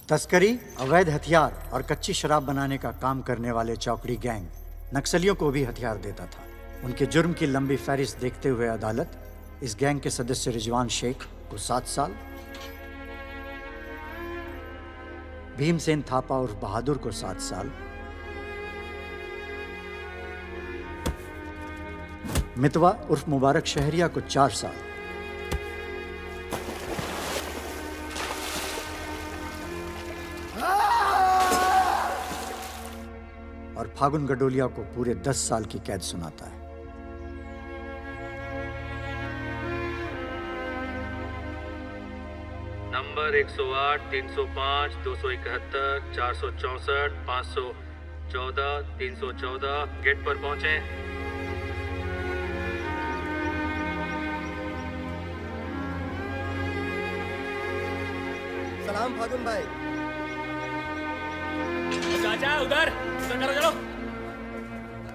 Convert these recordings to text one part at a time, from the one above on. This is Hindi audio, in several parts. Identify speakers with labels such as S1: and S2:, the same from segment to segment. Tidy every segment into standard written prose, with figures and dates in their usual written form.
S1: तस्करी, अवैध हथियार और कच्ची शराब बनाने का काम करने वाले चौकड़ी गैंग नक्सलियों को भी हथियार देता था। उनके जुर्म की लंबी फहरिस्त देखते हुए अदालत इस गैंग के सदस्य रिजवान शेख को 7 साल, भीमसेन थापा उर्फ बहादुर को 7 साल, मितवा उर्फ मुबारक शहरिया को 4 साल और फागुन गडोलिया को पूरे 10 साल की कैद सुनाता है।
S2: नंबर 108, 305, 271, 464, 514, 314 गेट पर पहुंचे।
S3: सलाम फागुन भाई।
S4: चाचा उधर करो, चलो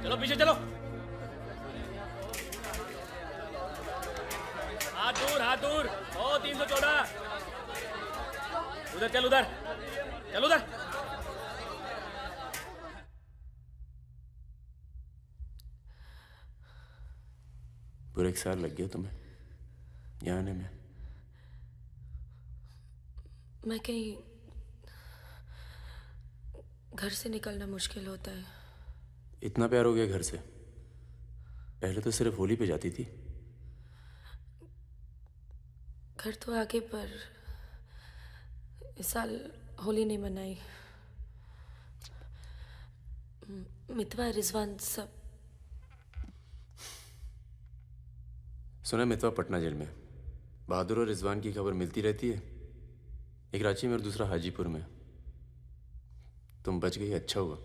S4: चलो पीछे चलो। हाथ दूर। ओ 314 उधर चल, उधर।
S5: पूरा 1 साल लग गया तुम्हें यहाँ आने में।
S6: मैं कहीं घर से निकलना मुश्किल होता है।
S5: इतना प्यार हो गया घर से? पहले तो सिर्फ होली पे जाती थी।
S6: घर तो आगे, पर इस साल होली नहीं मनाई। मितवा, रिजवान सब।
S5: सुना मितवा पटना जेल में। बहादुर और रिजवान की खबर मिलती रहती है, एक रांची में और दूसरा हाजीपुर में। तुम बच गई, अच्छा हुआ।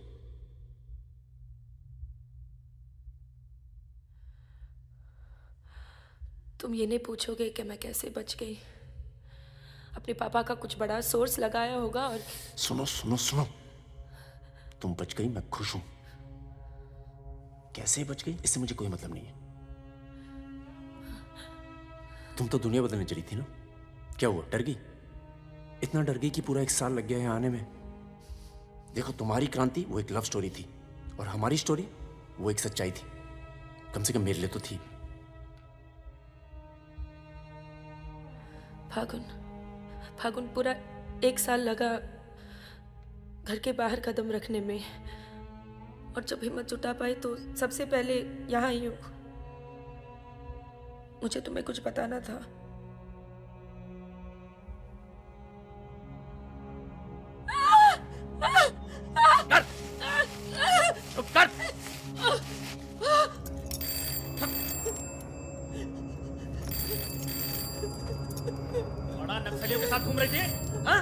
S6: तुम ये नहीं पूछोगे कि मैं कैसे बच गई? अपने पापा का कुछ बड़ा सोर्स लगाया होगा और
S5: सुनो, तुम बच गई, मैं खुश हूं। कैसे बच गई इससे मुझे कोई मतलब नहीं है। तुम तो दुनिया बदलने चली थी ना, क्या हुआ, डर गई? इतना डर गई कि पूरा 1 साल लग गया है आने में। देखो, तुम्हारी क्रांति वो एक लव स्टोरी थी और हमारी स्टोरी वो एक सच्चाई थी। कम से कम मेरे लिए तो थी।
S6: फागुन पूरा 1 साल लगा घर के बाहर कदम रखने में, और जब हिम्मत जुटा पाई तो सबसे पहले यहाँ आई हूँ। मुझे तुम्हें कुछ बताना था।
S4: चुप कर। बड़ा नक्सलियों के साथ घूम रही थी, हाँ?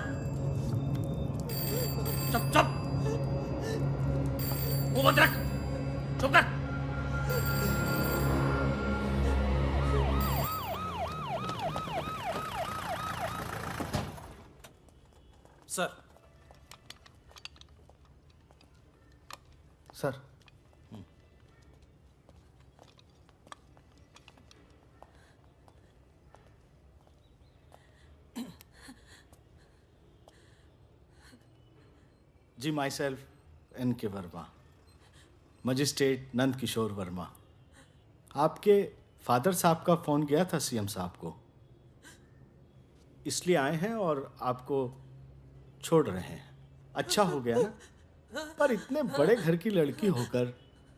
S4: चुप। मुंह बंद रख, चुप कर।
S3: Sir ji, my self NK Verma, magistrate Nand Kishore Verma. आपके फादर साहब का फ़ोन गया था CM साहब को, इसलिए आए हैं और आपको छोड़ रहे हैं। अच्छा हो गया ना, पर इतने बड़े घर की लड़की होकर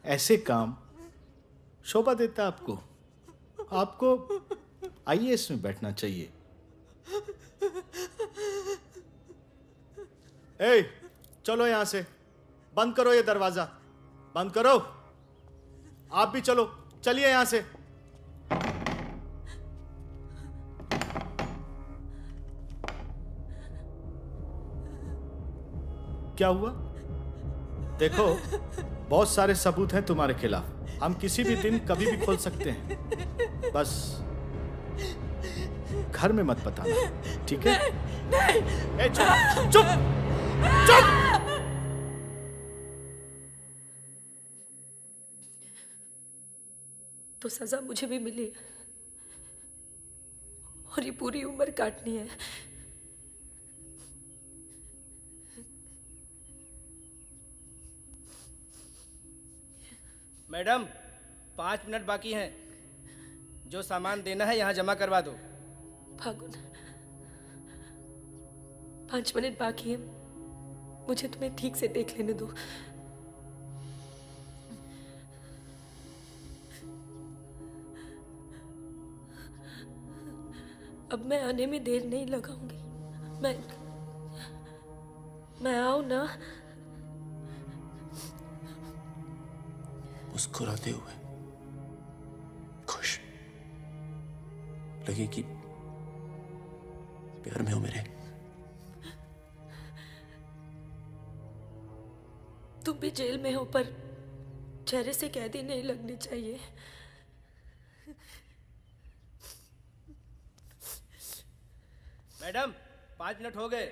S3: ऐसे काम शोभा देता आपको IAS में बैठना चाहिए। ए, चलो यहां से, बंद करो ये दरवाजा, बंद करो। आप भी चलो, चलिए यहां से। क्या हुआ? देखो, बहुत सारे सबूत हैं तुम्हारे खिलाफ। हम किसी भी दिन कभी भी खोल सकते हैं। बस घर में मत बताना, ठीक है? नहीं। चुप।
S6: तो सजा मुझे भी मिली है और ये पूरी उम्र काटनी है।
S7: मैडम 5 मिनट बाकी हैं। जो सामान देना है यहाँ जमा करवा दो।
S6: फागुन, 5 मिनट बाकी है, मुझे तुम्हें ठीक से देख लेने दो। अब मैं आने में देर नहीं लगाऊंगी। मैं आऊं ना?
S5: मुस्कुराते हुए, खुश, लगे कि प्यार में हो मेरे।
S6: तुम भी जेल में हो, पर चेहरे से कैदी नहीं लगनी चाहिए।
S7: मैडम 5 मिनट हो गए।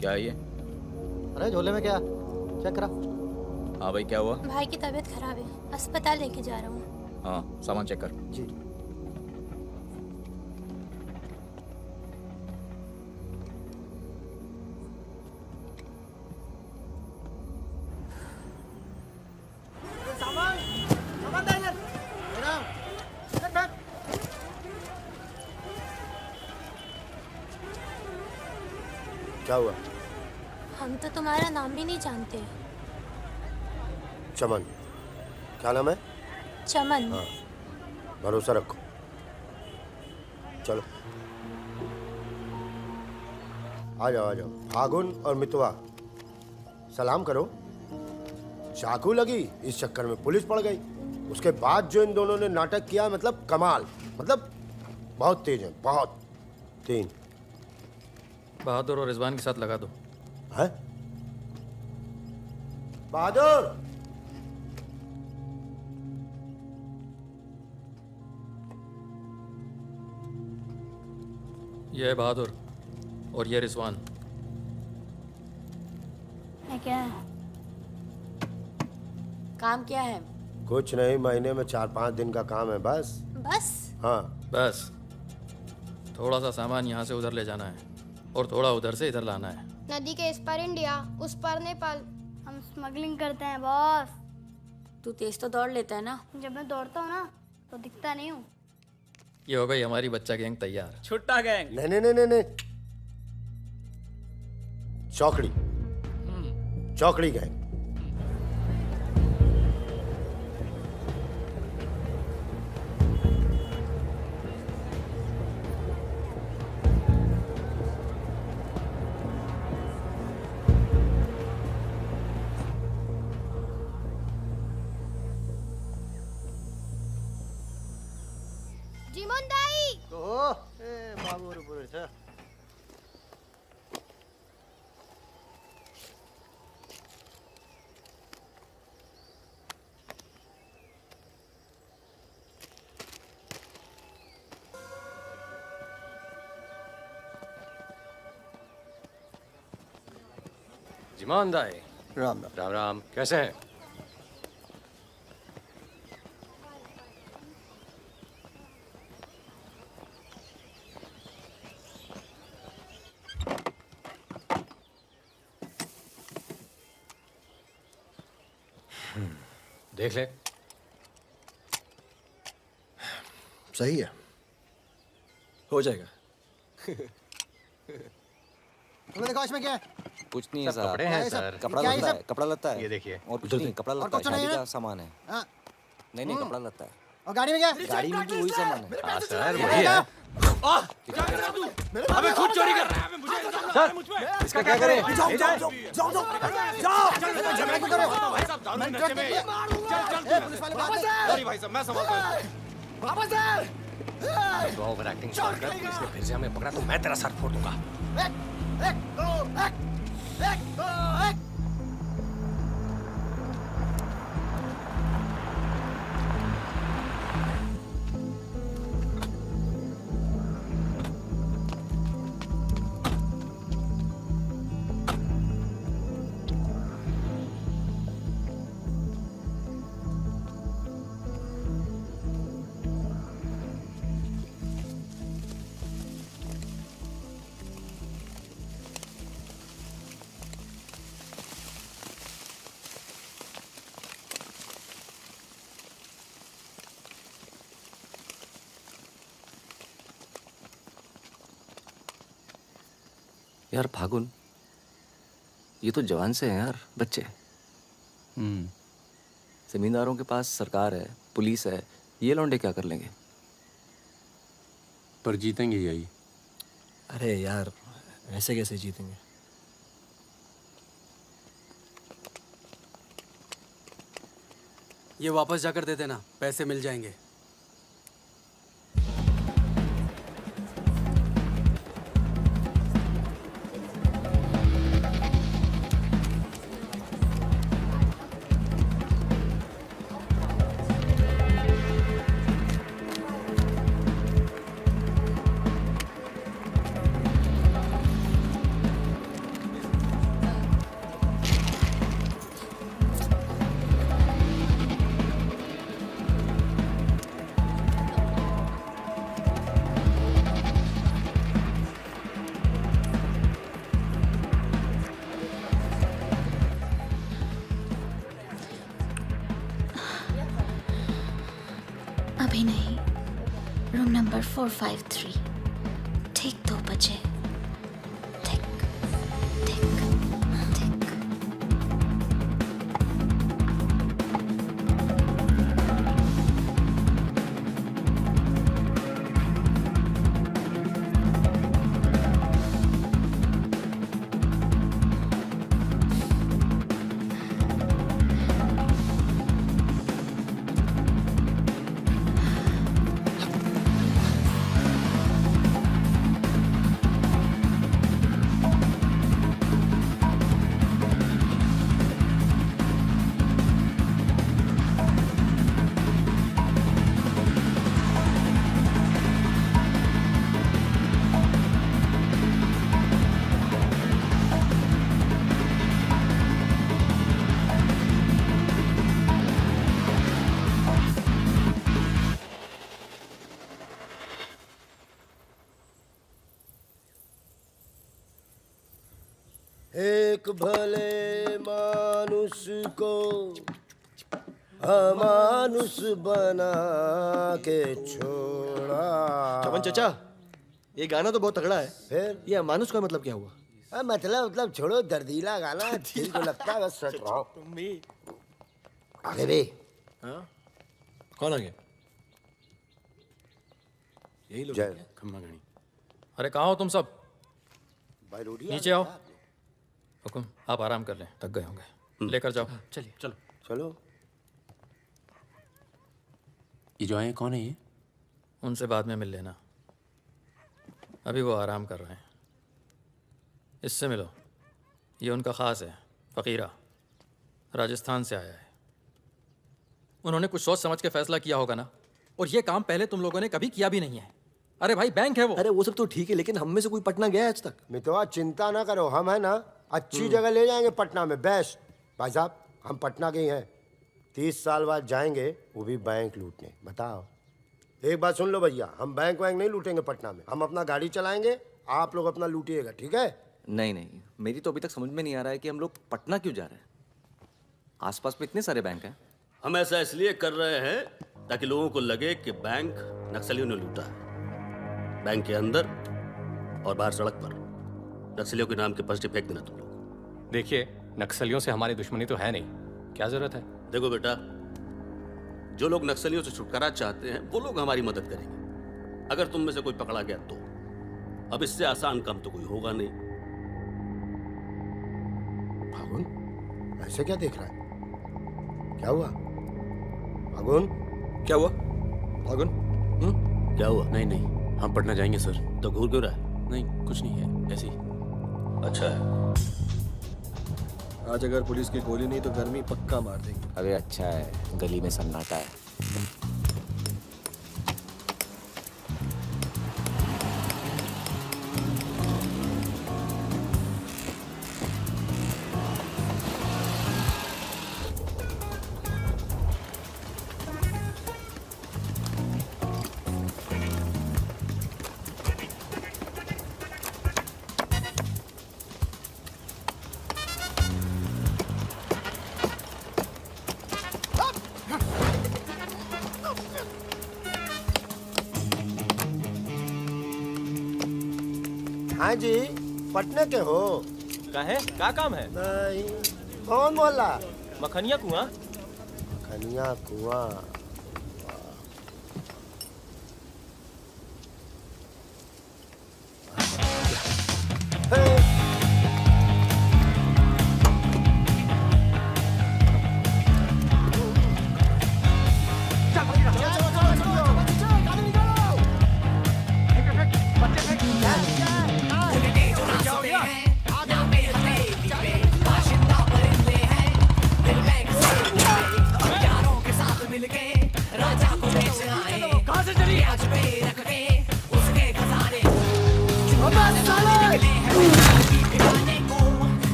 S4: क्या है ये?
S8: अरे झोले में क्या, चेक करा।
S4: हाँ भाई, क्या हुआ?
S9: भाई की तबीयत खराब है, अस्पताल लेके जा रहा हूँ।
S4: हाँ, सामान चेक कर।
S8: जी।
S10: क्या हुआ?
S9: हम तो तुम्हारा नाम भी नहीं जानते।
S10: चमन। क्या नाम है?
S9: चमन।
S10: हाँ, भरोसा रखो। चलो आ जाओ, आ जाओ। फागुन और मितवा, सलाम करो। चाकू लगी, इस चक्कर में पुलिस पड़ गई। उसके बाद जो इन दोनों ने नाटक किया, मतलब कमाल, मतलब बहुत तेज है, बहुत। 3
S2: बहादुर और रिजवान के साथ लगा दो।
S10: है? बहादुर!
S2: ये है बहादुर और ये रिजवान।
S9: है क्या?
S11: काम क्या है?
S10: कुछ नहीं, महीने में 4-5 दिन का काम है बस।
S9: बस?
S10: हाँ
S2: बस थोड़ा सा सामान यहाँ से उधर ले जाना है और थोड़ा उधर से इधर लाना है।
S12: नदी के इस पार इंडिया, उस पार नेपाल। हम स्मगलिंग करते हैं बॉस।
S11: तू तेज तो दौड़ लेता है ना?
S12: जब मैं दौड़ता हूँ ना तो दिखता नहीं हूँ।
S2: ये हो गई हमारी बच्चा गैंग तैयार।
S7: छुट्टा गैंग।
S10: नहीं नहीं नहीं नहीं, चौकड़ी, चौकड़ी गैंग।
S12: जिमोनदाई
S8: बाबू पूरे छ।
S4: जिमान दाई।
S8: राम राम।
S4: राम राम, कैसे हैं? देख ले।
S8: सही है, हो जाएगा। तुमने देखा इसमें क्या है?
S13: कुछ नहीं है सर।
S8: कपड़े हैं सर।
S13: कपड़ा
S8: क्या है
S13: लत्ता
S8: सब?
S13: है, कपड़ा लत्ता है।
S8: ये देखिए।
S13: और कुछ नहीं, कपड़ा
S8: और
S13: लत्ता है,
S8: कुछ नहीं
S13: शादी
S8: है?
S13: का सामान है।
S8: हाँ।
S13: नहीं कपड़ा लत्ता है।
S8: और गाड़ी में क्या है?
S13: गाड़ी में भी वही सामान है।
S8: हाँ सर वही है।
S4: अबे खुद चोरी कर रहा है। मुझे
S13: इसका क्या करें?
S8: जाओ झगड़ा क्यों कर रहे हो?
S4: भाई साहब दारू नशे में।
S8: ए, पुलिस वाले बात है।
S4: सॉरी भाई साहब, मैं संभालता हूँ।
S8: वापस आ।
S4: तो ओवर एक्टिंग स्टार्ट कर, पुलिस ने फिर से हमें पकड़ा तो मैं तेरा सर फोड़ दूंगा।
S8: एक दो एक।
S13: यार फागुन, ये तो जवान से हैं यार, बच्चे। जमींदारों के पास सरकार है, पुलिस है, ये लौंडे क्या कर लेंगे?
S5: पर जीतेंगे यही।
S7: अरे यार, ऐसे कैसे जीतेंगे?
S14: ये वापस जाकर दे देना, पैसे मिल जाएंगे।
S9: अभी नहीं, रूम नंबर 453, ठीक 2 बजे। ठीक ठीक ठीक।
S10: एक भले मानुष को अमानुष बना के छोड़ा।
S8: चमन चाचा, ये गाना तो बहुत तगड़ा है।
S10: फिर
S8: ये अमानुष का मतलब क्या हुआ?
S10: मतलब छोड़ो, दर्दीला गाना दिल को लगता है बस। सच रहो आगे भी।
S8: हाँ? कौन आ गया? यही लोग
S10: जय।
S8: खम्मा गणी।
S2: अरे कहाँ हो तुम सब?
S10: भाई रोटी
S2: नीचे आओ। हुकुम, आप आराम कर लें, थक गए होंगे। लेकर जाओ।
S14: चलिए
S8: चलो
S10: चलो।
S5: ये जो आए कौन है ये?
S2: उनसे बाद में मिल लेना, अभी वो आराम कर रहे हैं। इससे मिलो, ये उनका ख़ास है, फ़कीरा, राजस्थान से आया है। उन्होंने कुछ सोच समझ के फैसला किया होगा ना, और ये काम पहले तुम लोगों ने कभी किया भी नहीं है। अरे भाई, बैंक है वो।
S8: अरे वो सब तो ठीक है, लेकिन हम में से कोई पटना गया है आज तक?
S10: मितवा चिंता ना करो, हम है ना अच्छी जगह ले जाएंगे पटना में, बेस्ट। भाई साहब, हम पटना के ही हैं। 30 साल बाद जाएंगे, वो भी बैंक लूटने। बताओ, एक बात सुन लो भैया, हम बैंक वैंक नहीं लूटेंगे पटना में। हम अपना गाड़ी चलाएंगे, आप लोग अपना लूटिएगा, ठीक है?
S13: नहीं, मेरी तो अभी तक समझ में नहीं आ रहा है कि हम लोग पटना क्यों जा रहे हैं। आसपास में इतने सारे बैंक हैं।
S15: हम ऐसा इसलिए कर रहे हैं ताकि लोगों को लगे कि बैंक नक्सलियों ने लूटा है। बैंक के अंदर और बाहर सड़क पर नक्सलियों के नाम के पर्चे फेंक देना तुम लोग।
S16: देखिए, नक्सलियों से हमारी दुश्मनी तो है नहीं, क्या जरूरत है?
S15: देखो बेटा, जो लोग नक्सलियों से छुटकारा चाहते हैं वो लोग हमारी मदद करेंगे। अगर तुम में से कोई पकड़ा गया तो अब इससे आसान काम तो कोई होगा नहीं।
S10: फागुन ऐसे क्या देख रहा है? क्या हुआ फागुन?
S13: क्या हुआ फागुन?
S15: क्या हुआ?
S5: नहीं नहीं, हम पटना जाएंगे सर।
S15: तो घूर क्यों रहा है?
S5: नहीं, कुछ नहीं है, ऐसे ही।
S15: अच्छा है।
S8: आज अगर पुलिस की गोली नहीं तो गर्मी पक्का मार देंगे।
S13: अरे अच्छा है, गली में सन्नाटा है।
S10: हाँ जी, पटना के हो?
S4: का है? का काम है?
S10: नहीं, कौन मोहल्ला?
S4: मखनिया कुआं।
S10: खनिया कुआं।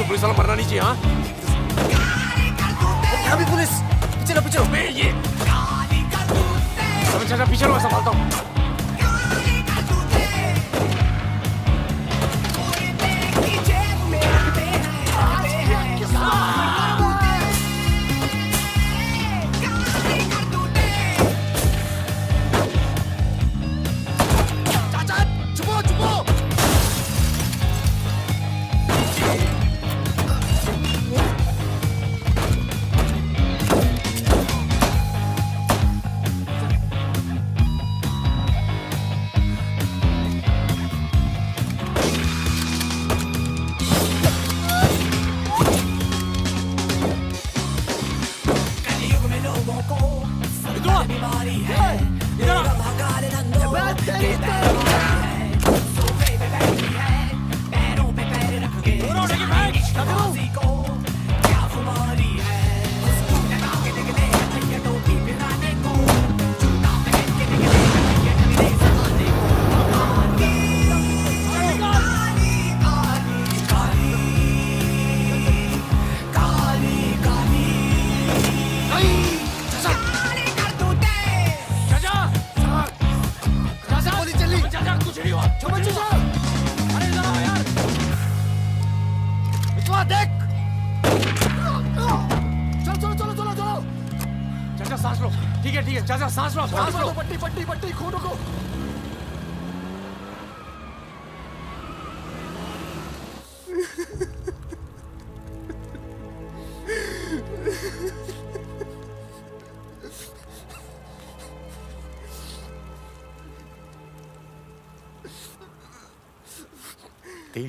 S5: पुलिस वाला मरना नहीं चाहिए। हाँ,
S13: अभी पुलिस पीछे लो, पीछे लो।
S5: ये चाचा पीछे लो, मैं संभालता हूँ।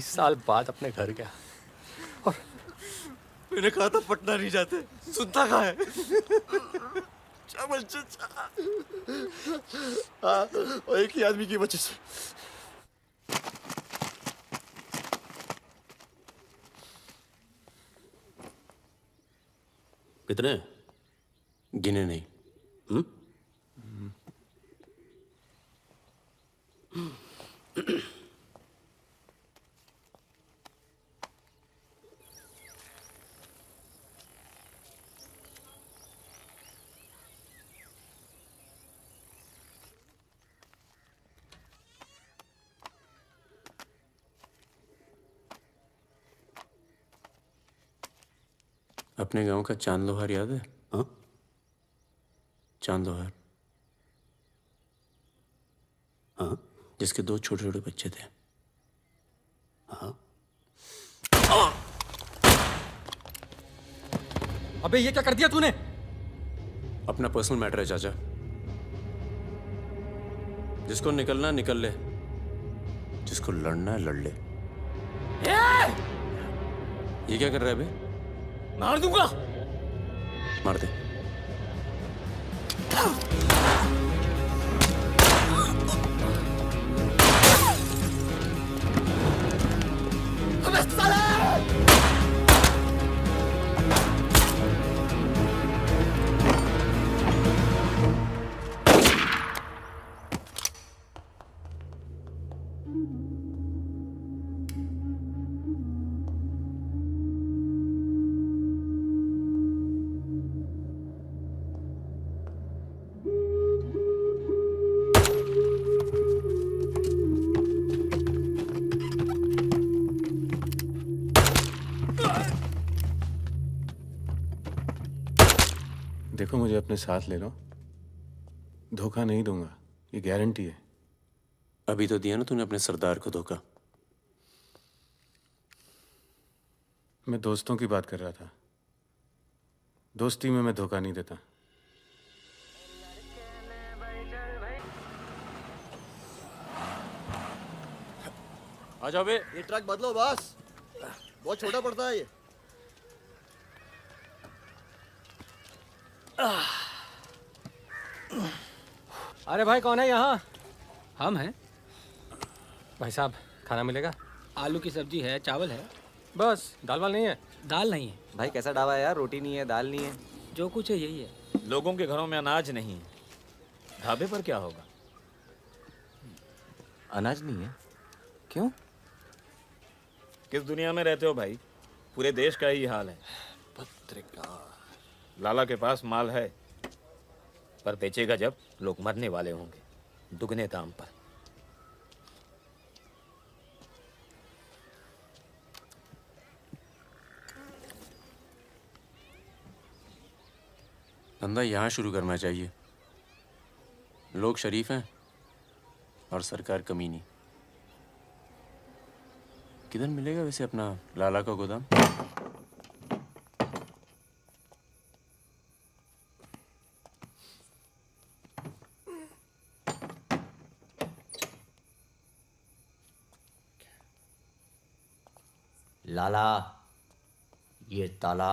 S16: साल बाद अपने घर गया और
S8: मैंने कहा था पटना नहीं जाते, सुनता कहाँ है? हाँ, और एक ही आदमी की वजह से।
S15: कितने?
S5: गिने नहीं। अपने गांव का चांद लोहार याद है?
S15: हाँ?
S5: चांद लोहार,
S15: हाँ?
S5: जिसके 2 छोटे छोटे बच्चे थे।
S15: हाँ?
S16: अबे ये क्या कर दिया तूने?
S5: अपना पर्सनल मैटर है चाचा, जिसको निकलना है निकल ले, जिसको लड़ना है लड़ ले। ये क्या कर रहा है बे?
S4: मार दूंगा।
S5: मार दे।
S4: अबे साले!
S17: देखो मुझे अपने साथ ले लो, धोखा नहीं दूंगा, ये गारंटी है।
S5: अभी तो दिया ना तूने अपने सरदार को धोखा।
S17: मैं दोस्तों की बात कर रहा था, दोस्ती में मैं धोखा नहीं देता।
S8: आ जाओ बे। ये ट्रक बदलो बॉस, बहुत छोटा पड़ता है ये।
S16: अरे भाई कौन है यहाँ? हम हैं। भाई साहब खाना मिलेगा?
S7: आलू की सब्जी है, चावल है,
S16: बस दाल वाल नहीं है?
S7: दाल नहीं है।
S13: भाई कैसा ढाबा है यार, रोटी नहीं है, दाल नहीं है।
S7: जो कुछ है यही है।
S4: लोगों के घरों में अनाज नहीं है, ढाबे पर क्या होगा?
S13: अनाज नहीं है? क्यों?
S4: किस दुनिया में रहते हो भाई? पूरे देश का ही हाल है।
S8: पत्रकार
S4: लाला के पास माल है, पर बेचेगा जब लोग मरने वाले होंगे, दुगने दाम पर।
S5: धंधा यहाँ शुरू करना चाहिए। लोग शरीफ हैं और सरकार कमीनी। किधर मिलेगा वैसे अपना लाला का गोदाम?
S18: लाला, ये ताला।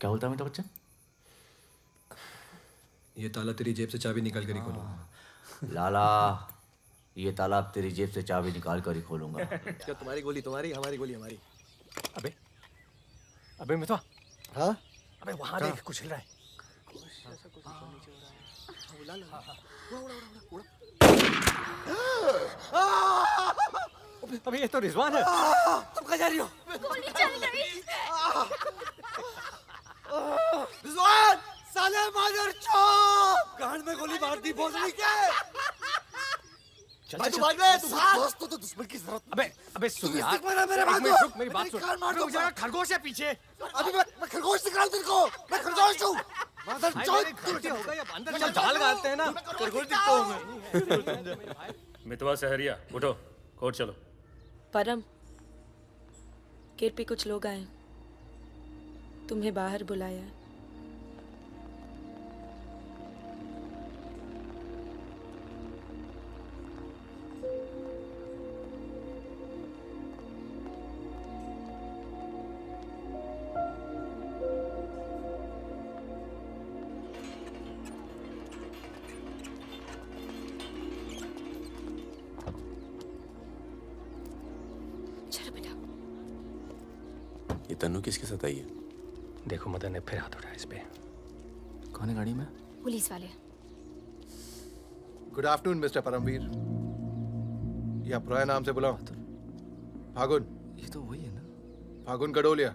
S18: क्या बोलता है मेरा बच्चा?
S8: ये ताला तेरी जेब से चाबी निकाल कर ही खोलूंगा।
S18: लाला, ये ताला अब तेरी जेब से चाबी निकाल कर ही खोलूंगा।
S8: क्या तुम्हारी गोली तुम्हारी, हमारी गोली हमारी।
S16: अबे अबे मितवा।
S8: हाँ?
S16: अबे वहां देख, कुछ हिल रहा है। अबे ये तो रिजवान है।
S8: तुम कहाँ जा रही हो?
S12: गोली चल गई।
S8: रिजवान, साले मादरचोद! गांड में गोली मार दी भोसड़ी के। भाई तू भाग ले, तू भाग। दोस्तों तो दुश्मन की जरूरत।
S16: अबे सुन यार,
S8: मेरे बात
S16: रुक, मेरी बात सुन।
S8: रुक
S16: जा, खरगोश है पीछे।
S8: अभी मैं खरगोश दिख रहा हूँ तेरे को। मैं खरगोश हूँ।
S16: अंदर चल, जाल गालते हैं ना।
S4: खरगोश दिखता हूँ मैं। मितवा सहरिया, उठो, कोर्ट चलो।
S6: परम, गेट पे कुछ लोग आए, तुम्हें बाहर बुलाया है।
S5: ये तन्नू किसके साथ आई है?
S16: देखो मदन ने फिर हाथ उठाया इस पे।
S13: कौन है गाड़ी में?
S12: पुलिस वाले।
S8: Good afternoon mister Paramvir. या पुराने नाम से बुलाओ। फागुन।
S13: ये तो वही है ना?
S8: फागुन गडोलिया।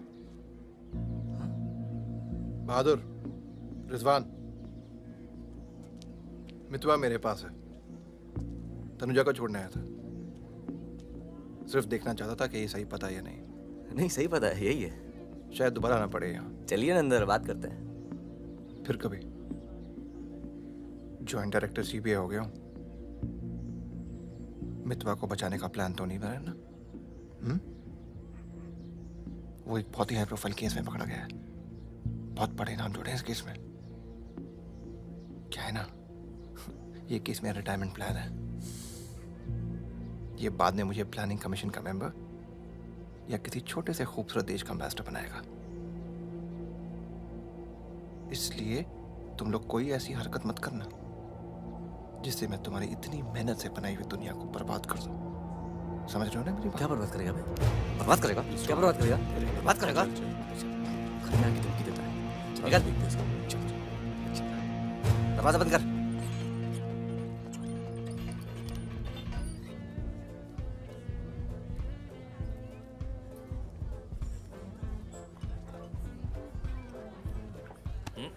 S8: बहादुर, रिजवान। मितवा मेरे पास है, तनुजा को छोड़ने आया था। सिर्फ देखना चाहता था कि ये सही पता या नहीं।
S13: नहीं सही पता है, यही है।
S19: शायद दोबारा आना पड़े यहाँ।
S13: चलिए ना अंदर बात करते हैं।
S19: फिर कभी। जॉइंट डायरेक्टर सीबीआई हो गया हूँ। मितवा को बचाने का प्लान तो नहीं बना ना? वो एक बहुत ही हाई प्रोफाइल केस में पकड़ा गया है। बहुत बड़े नाम जुड़े हैं इस केस में। क्या है ना, ये केस मेरा रिटायरमेंट प्लान है। ये बाद में मुझे प्लानिंग कमीशन का मेंबर या किसी छोटे से खूबसूरत देश का एम्बेसडर बनाएगा। इसलिए तुम लोग कोई ऐसी हरकत मत करना जिससे मैं तुम्हारी इतनी मेहनत से बनाई हुई दुनिया को बर्बाद कर दूं। समझ रहे हो ना मेरी बात?
S13: क्या बर्बाद करेगा बे? बर्बाद करेगा? क्या बर्बाद करेगा? बर्बाद करेगा? खन्ना की धमकी देता है। निकल। दरवाजा बंद कर।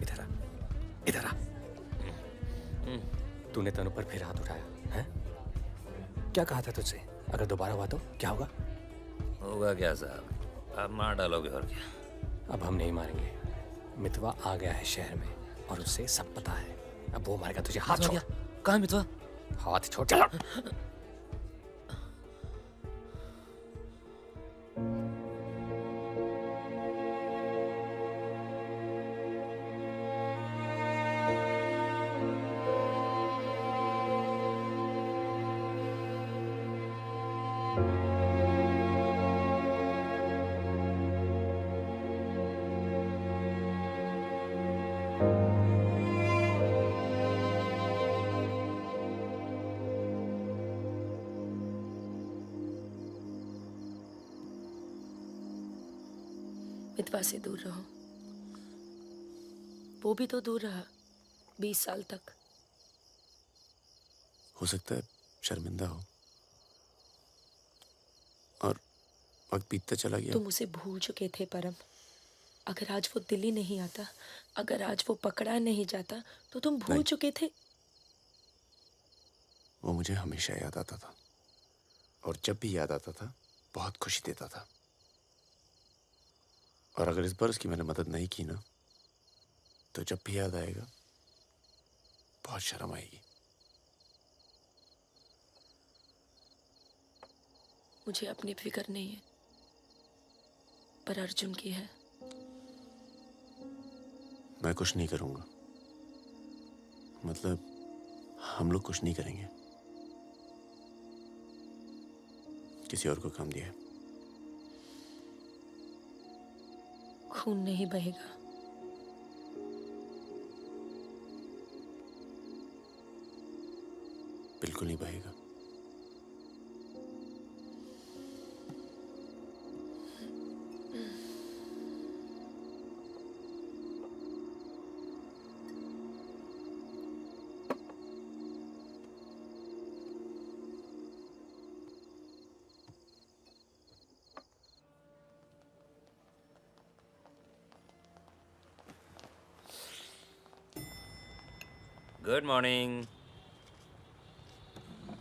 S16: इधर आ, इधर आ। तूने तनु पर फिर हाथ उठाया है? क्या कहा था तुझसे? अगर दोबारा हुआ तो क्या होगा?
S4: होगा क्या साहब, आप मार डालोगे और क्या?
S16: अब हम नहीं मारेंगे। मितवा आ गया है शहर में और उसे सब पता है। अब वो मारेगा तुझे। हाथ छोड़।
S4: कहाँ मितवा?
S16: हाथ छोड़। चलो।
S6: मितवा से दूर रहो। वो भी तो दूर रहा 20 साल तक।
S5: हो सकता है शर्मिंदा हो और वक्त बीतता चला गया।
S6: तुम उसे भूल चुके थे परम। अगर आज वो दिल्ली नहीं आता, अगर आज वो पकड़ा नहीं जाता तो तुम भूल चुके थे।
S5: वो मुझे हमेशा याद आता था और जब भी याद आता था बहुत खुशी देता था। और अगर इस बार उसकी मैंने मदद नहीं की ना, तो जब भी याद आएगा बहुत शर्म आएगी।
S6: मुझे अपनी फिक्र नहीं है, पर अर्जुन की है।
S5: मैं कुछ नहीं करूंगा, मतलब हम लोग कुछ नहीं करेंगे। किसी और को काम दिया है।
S6: खून नहीं बहेगा।
S5: बिल्कुल नहीं बहेगा।
S4: Good morning.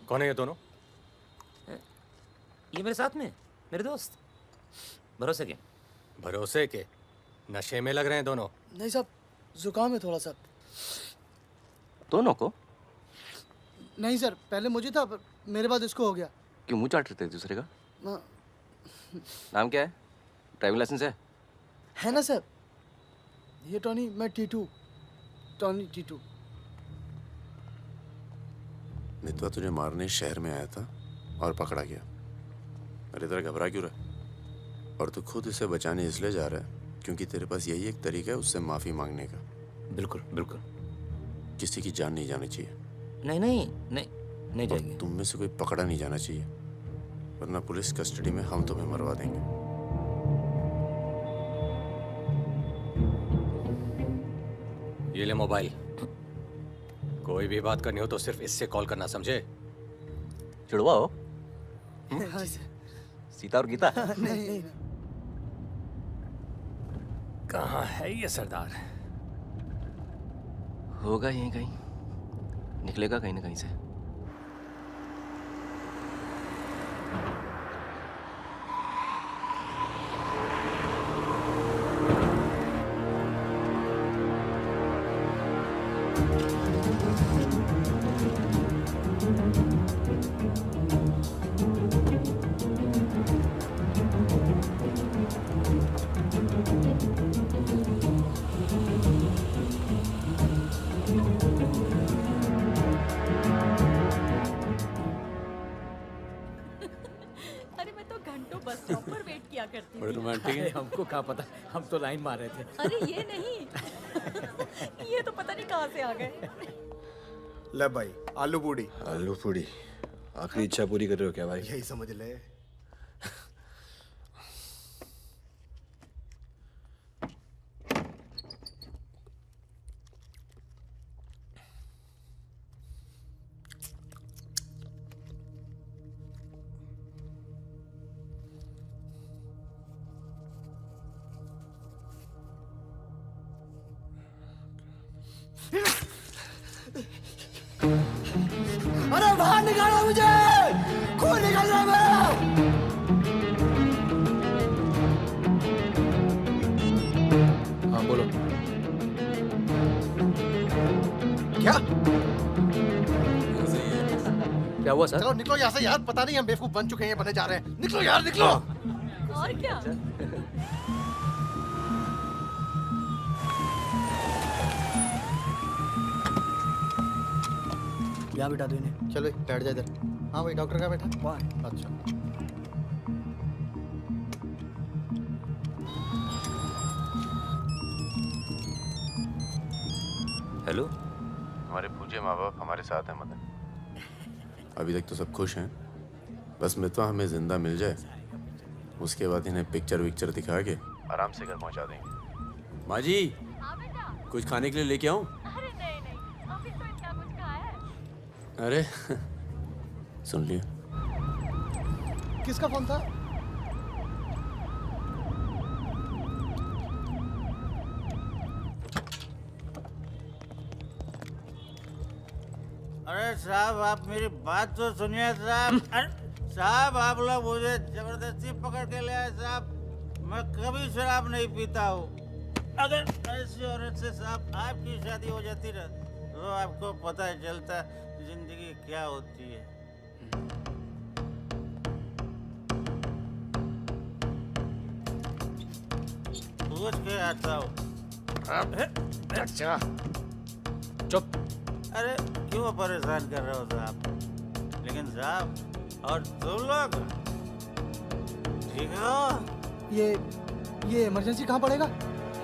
S16: कौन है ये दोनों?
S4: ये मेरे साथ में मेरे दोस्त। भरोसे के?
S16: भरोसे के? नशे में लग रहे हैं दोनों।
S7: नहीं साहब, जुकाम है थोड़ा सा।
S13: दोनों को?
S7: नहीं सर, पहले मुझे था, पर मेरे बाद इसको हो गया।
S13: क्यों मुंह चाट रहे थे दूसरे का? नाम क्या है? ड्राइविंग लाइसेंस है
S7: ना सर? ये टॉनी, मैं टीटू। टॉनी टीटू।
S5: मितवा तुझे मारने शहर में आया था और पकड़ा गया। अरे इधर घबरा क्यों रहा? और तू खुद इसे बचाने इसलिए जा रहा है क्योंकि तेरे पास यही एक तरीका है उससे माफी मांगने का।
S4: बिल्कुल बिल्कुल।
S5: किसी की जान नहीं जानी चाहिए।
S4: नहीं नहीं नहीं नहीं जाएगी।
S5: तुम में से कोई पकड़ा नहीं जाना चाहिए, वरना पुलिस कस्टडी में हम तुम्हें मरवा देंगे।
S16: ये ले मोबाइल। कोई भी बात करनी हो तो सिर्फ इससे कॉल करना, समझे?
S13: जुड़वा हो?
S7: हाँ सर।
S13: सीता और गीता?
S7: नहीं।
S16: कहाँ है ये सरदार?
S13: होगा यहीं कहीं, निकलेगा कहीं ना कहीं से।
S20: अरे मैं तो घंटों बस स्टॉप पर वेट किया करती
S5: बड़े
S20: थी।
S5: रोमांटिक है।
S7: हमको क्या पता, हम तो लाइन मार रहे थे।
S20: अरे ये नहीं ये तो पता नहीं कहाँ से आ गए।
S19: ले भाई, आलू पूड़ी।
S18: आलू पूड़ी आखिरी इच्छा पूरी कर रहे हो क्या भाई?
S19: यही समझ ले।
S8: अरे बाहर निकालो मुझे, खून निकल रहा है मेरा।
S19: हाँ बोलो।
S13: क्या क्या हुआ सर?
S19: चलो निकलो यहाँ से यार, पता नहीं हम बेवकूफ बन चुके हैं, बनने जा रहे हैं। निकलो यार, निकलो।
S20: और क्या?
S7: यहाँ बिठा दो इन्हें।
S19: चलो बैठ जा इधर। हाँ भाई, डॉक्टर का बैठा
S7: वहाँ है।
S19: अच्छा।
S4: हेलो।
S5: हमारे पूज्य माँ बाप हमारे साथ हैं मदन। अभी तक तो सब खुश हैं, बस मितवा हमें जिंदा मिल जाए, उसके बाद इन्हें पिक्चर विक्चर दिखा के आराम से घर पहुंचा देंगे। माँ जी, कुछ खाने के लिए लेके आऊं?
S20: अरे नहीं ऑफिस में इतना कुछ खाया है।
S5: अरे सुन लिया।
S19: किसका फोन था?
S21: अरे साहब, आप मेरी बात तो सुनिए साहब। अरे साहब, आप लोग मुझे जबरदस्ती पकड़ के ले आए साहब। मैं कभी शराब नहीं पीता हूँ। अगर ऐसी औरत से साहब आपकी शादी हो जाती ना, तो आपको पता चलता जिंदगी क्या होती है। पूछ के आता हूँ।
S19: अच्छा
S13: चुप।
S21: अरे क्यों परेशान कर रहे हो साहब? लेकिन साहब, और तुम लोग ठीक हो?
S19: ये इमरजेंसी कहाँ पड़ेगा?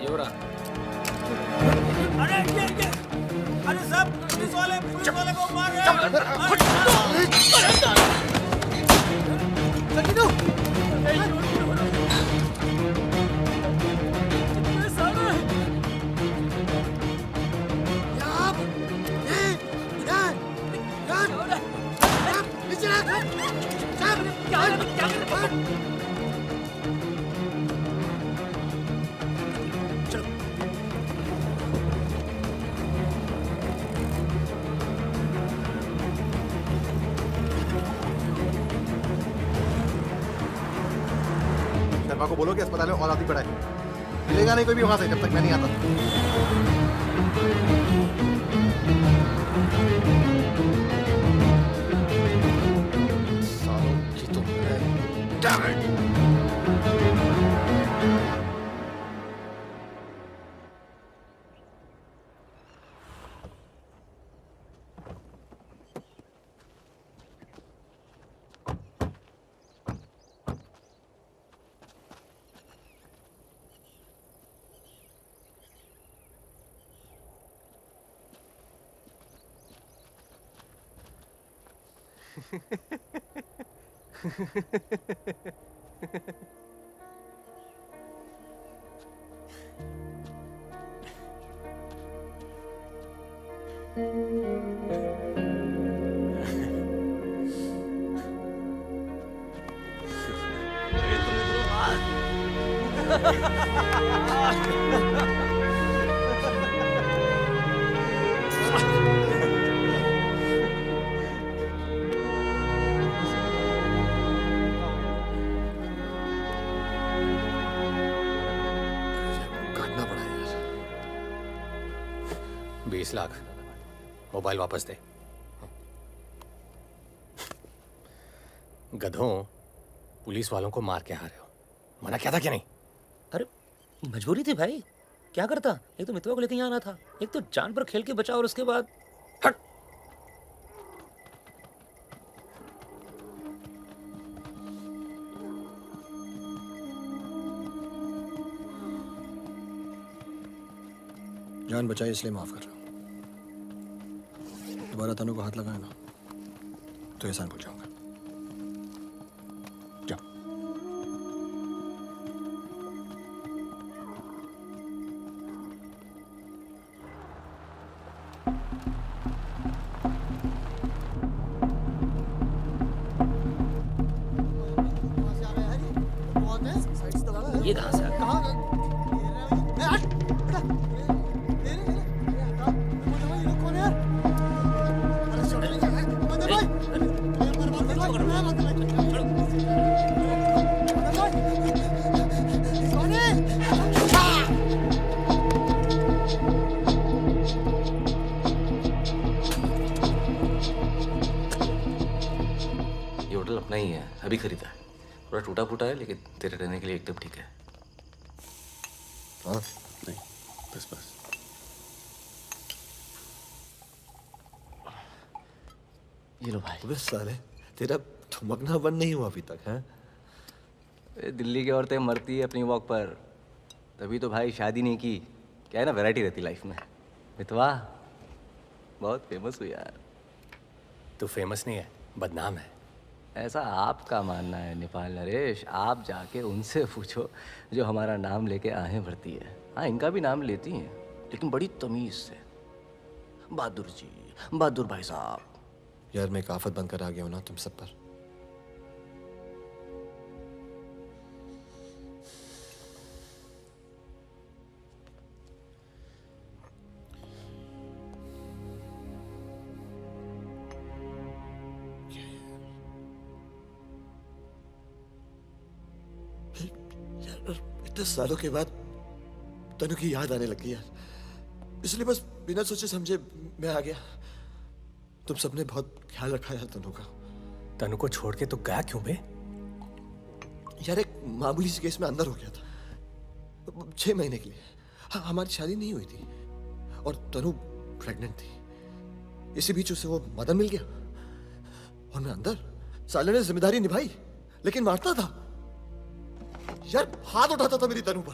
S13: ये हो रहा।
S21: अरे साहब, पुलिस वाले को मार रहे
S19: शर्मा को बोलो कि अस्पताल में और आदमी पड़ा है। मिलेगा नहीं कोई भी वहां से जब तक मैं नहीं आता। सालों की तो Damn it!
S16: 20 लाख। मोबाइल वापस दे। गधों, पुलिस वालों को मार के आ रहे हो, मना किया था क्या नहीं?
S4: अरे मजबूरी थी भाई, क्या करता। एक तो मितवा को लेके यहाँ आना था, एक तो जान पर खेल के बचा, और उसके बाद हट।
S19: जान बचाई इसलिए माफ कर रहा हूँ। दोबारा तनु को हाथ लगाया ना तो एहसान भूल जाऊंगा। जाओ।
S4: ये कहाँ से आ गया?
S18: ये होटल अपना ही है, अभी खरीदा है। थोड़ा टूटा फूटा है लेकिन तेरे रहने के लिए एकदम ठीक है।
S19: हाँ
S17: नहीं, बस बस।
S18: ये लो भाई।
S19: अबे साले, तेरा ठुमकना बंद नहीं हुआ अभी तक है?
S18: दिल्ली की औरतें मरती है अपनी वॉक पर, तभी तो भाई शादी नहीं की। क्या है ना, वैरायटी रहती लाइफ में। मितवा बहुत फेमस हुई यार।
S16: तू फेमस नहीं है, बदनाम है।
S18: ऐसा आपका मानना है नेपाल नरेश। आप जाके उनसे पूछो जो हमारा नाम लेके आहें भरती है। हाँ, इनका भी नाम लेती हैं लेकिन बड़ी तमीज से। बहादुर जी, बहादुर भाई साहब।
S19: यार मैं एक आफत बनकर आ गया हूं ना तुम सब पर। इतने सालों के बाद तनु की याद आने लगी यार, इसलिए बस बिना सोचे समझे मैं आ गया। तुम सबने बहुत ख्याल रखा यार तनु का।
S16: तनु को छोड़ के तू गया क्यों बे?
S19: यार एक मामूली से केस में अंदर हो गया था 6 महीने के लिए। हाँ, हमारी शादी नहीं हुई थी और तनु प्रेग्नेंट थी। इसी बीच उसे वो मदन मिल गया और मैं अंदर। साले ने जिम्मेदारी निभाई लेकिन मारता था यार, हाथ उठाता था मेरी तनु पर।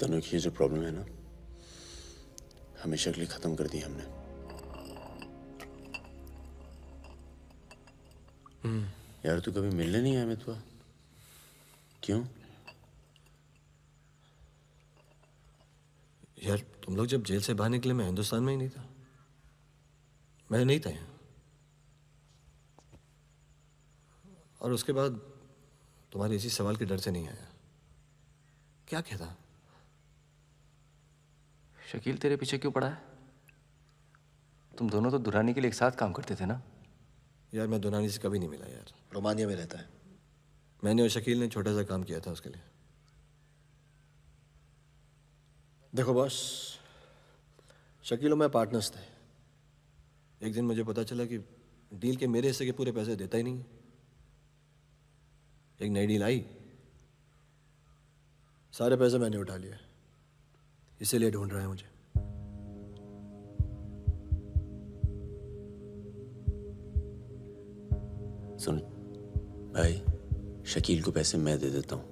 S17: तनु की जो प्रॉब्लम है ना, हमेशा के लिए खत्म कर दी हमने। यार तू कभी मिलने नहीं आया मितवा? क्यों?
S19: यार तुम लोग जब जेल से बाहर निकले मैं हिंदुस्तान में ही नहीं था। मैं नहीं था यहाँ। और उसके बाद तुम्हारे इसी सवाल के डर से नहीं आया। क्या कहता?
S18: शकील तेरे पीछे क्यों पड़ा है? तुम दोनों तो दुरानी के लिए एक साथ काम करते थे ना?
S19: यार मैं दुरानी से कभी नहीं मिला यार, रोमानिया में रहता है। मैंने और शकील ने छोटा सा काम किया था उसके लिए। देखो बॉस, शकील और मैं पार्टनर्स थे। एक दिन मुझे पता चला कि डील के मेरे हिस्से के पूरे पैसे देता ही नहीं। एक नई डील आई, सारे पैसे मैंने उठा लिए, इसीलिए ढूंढ रहा है मुझे।
S17: सुन भाई, शकील को पैसे मैं दे देता हूँ,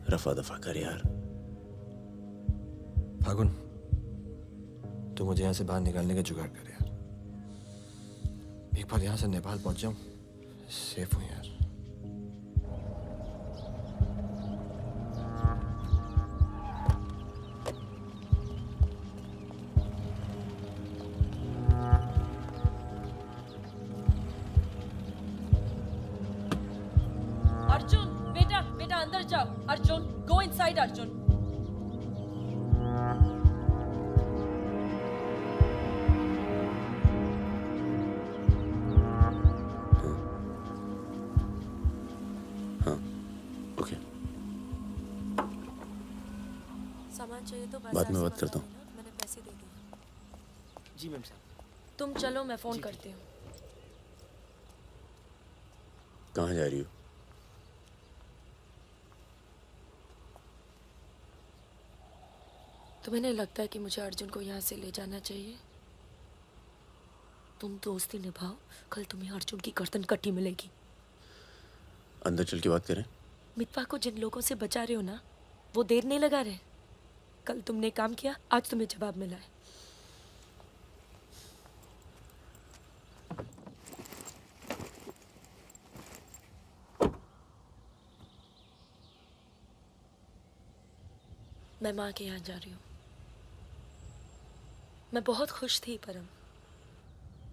S17: रफा दफा कर यार।
S19: फागुन, तू मुझे यहाँ से बाहर निकालने का जुगाड़ कर यार। एक बार यहाँ से नेपाल पहुँच जाऊँ, सेफ हूँ यार।
S20: अर्जुन, बेटा बेटा अंदर जाओ। Arjun, go inside Arjun.
S17: हाँ, ओके।
S6: सामान चाहिए तो
S17: बाद में बात करता हूँ।
S6: मैंने पैसे दे
S7: जी मैम साहब।
S6: तुम चलो, मैं फोन करती हूँ।
S5: कहाँ जा रही हो?
S6: तुम्हें नहीं लगता है कि मुझे अर्जुन को यहाँ से ले जाना चाहिए? तुम दोस्ती निभाओ, कल तुम्हें अर्जुन की गर्दन कटी मिलेगी।
S5: अंदर चल के बात करें।
S6: मितवा को जिन लोगों से बचा रहे हो ना, वो देर नहीं लगा रहे। कल तुमने काम किया, आज तुम्हें जवाब मिला है। मैं माँ के यहाँ जा रही हूँ। मैं बहुत खुश थी परम,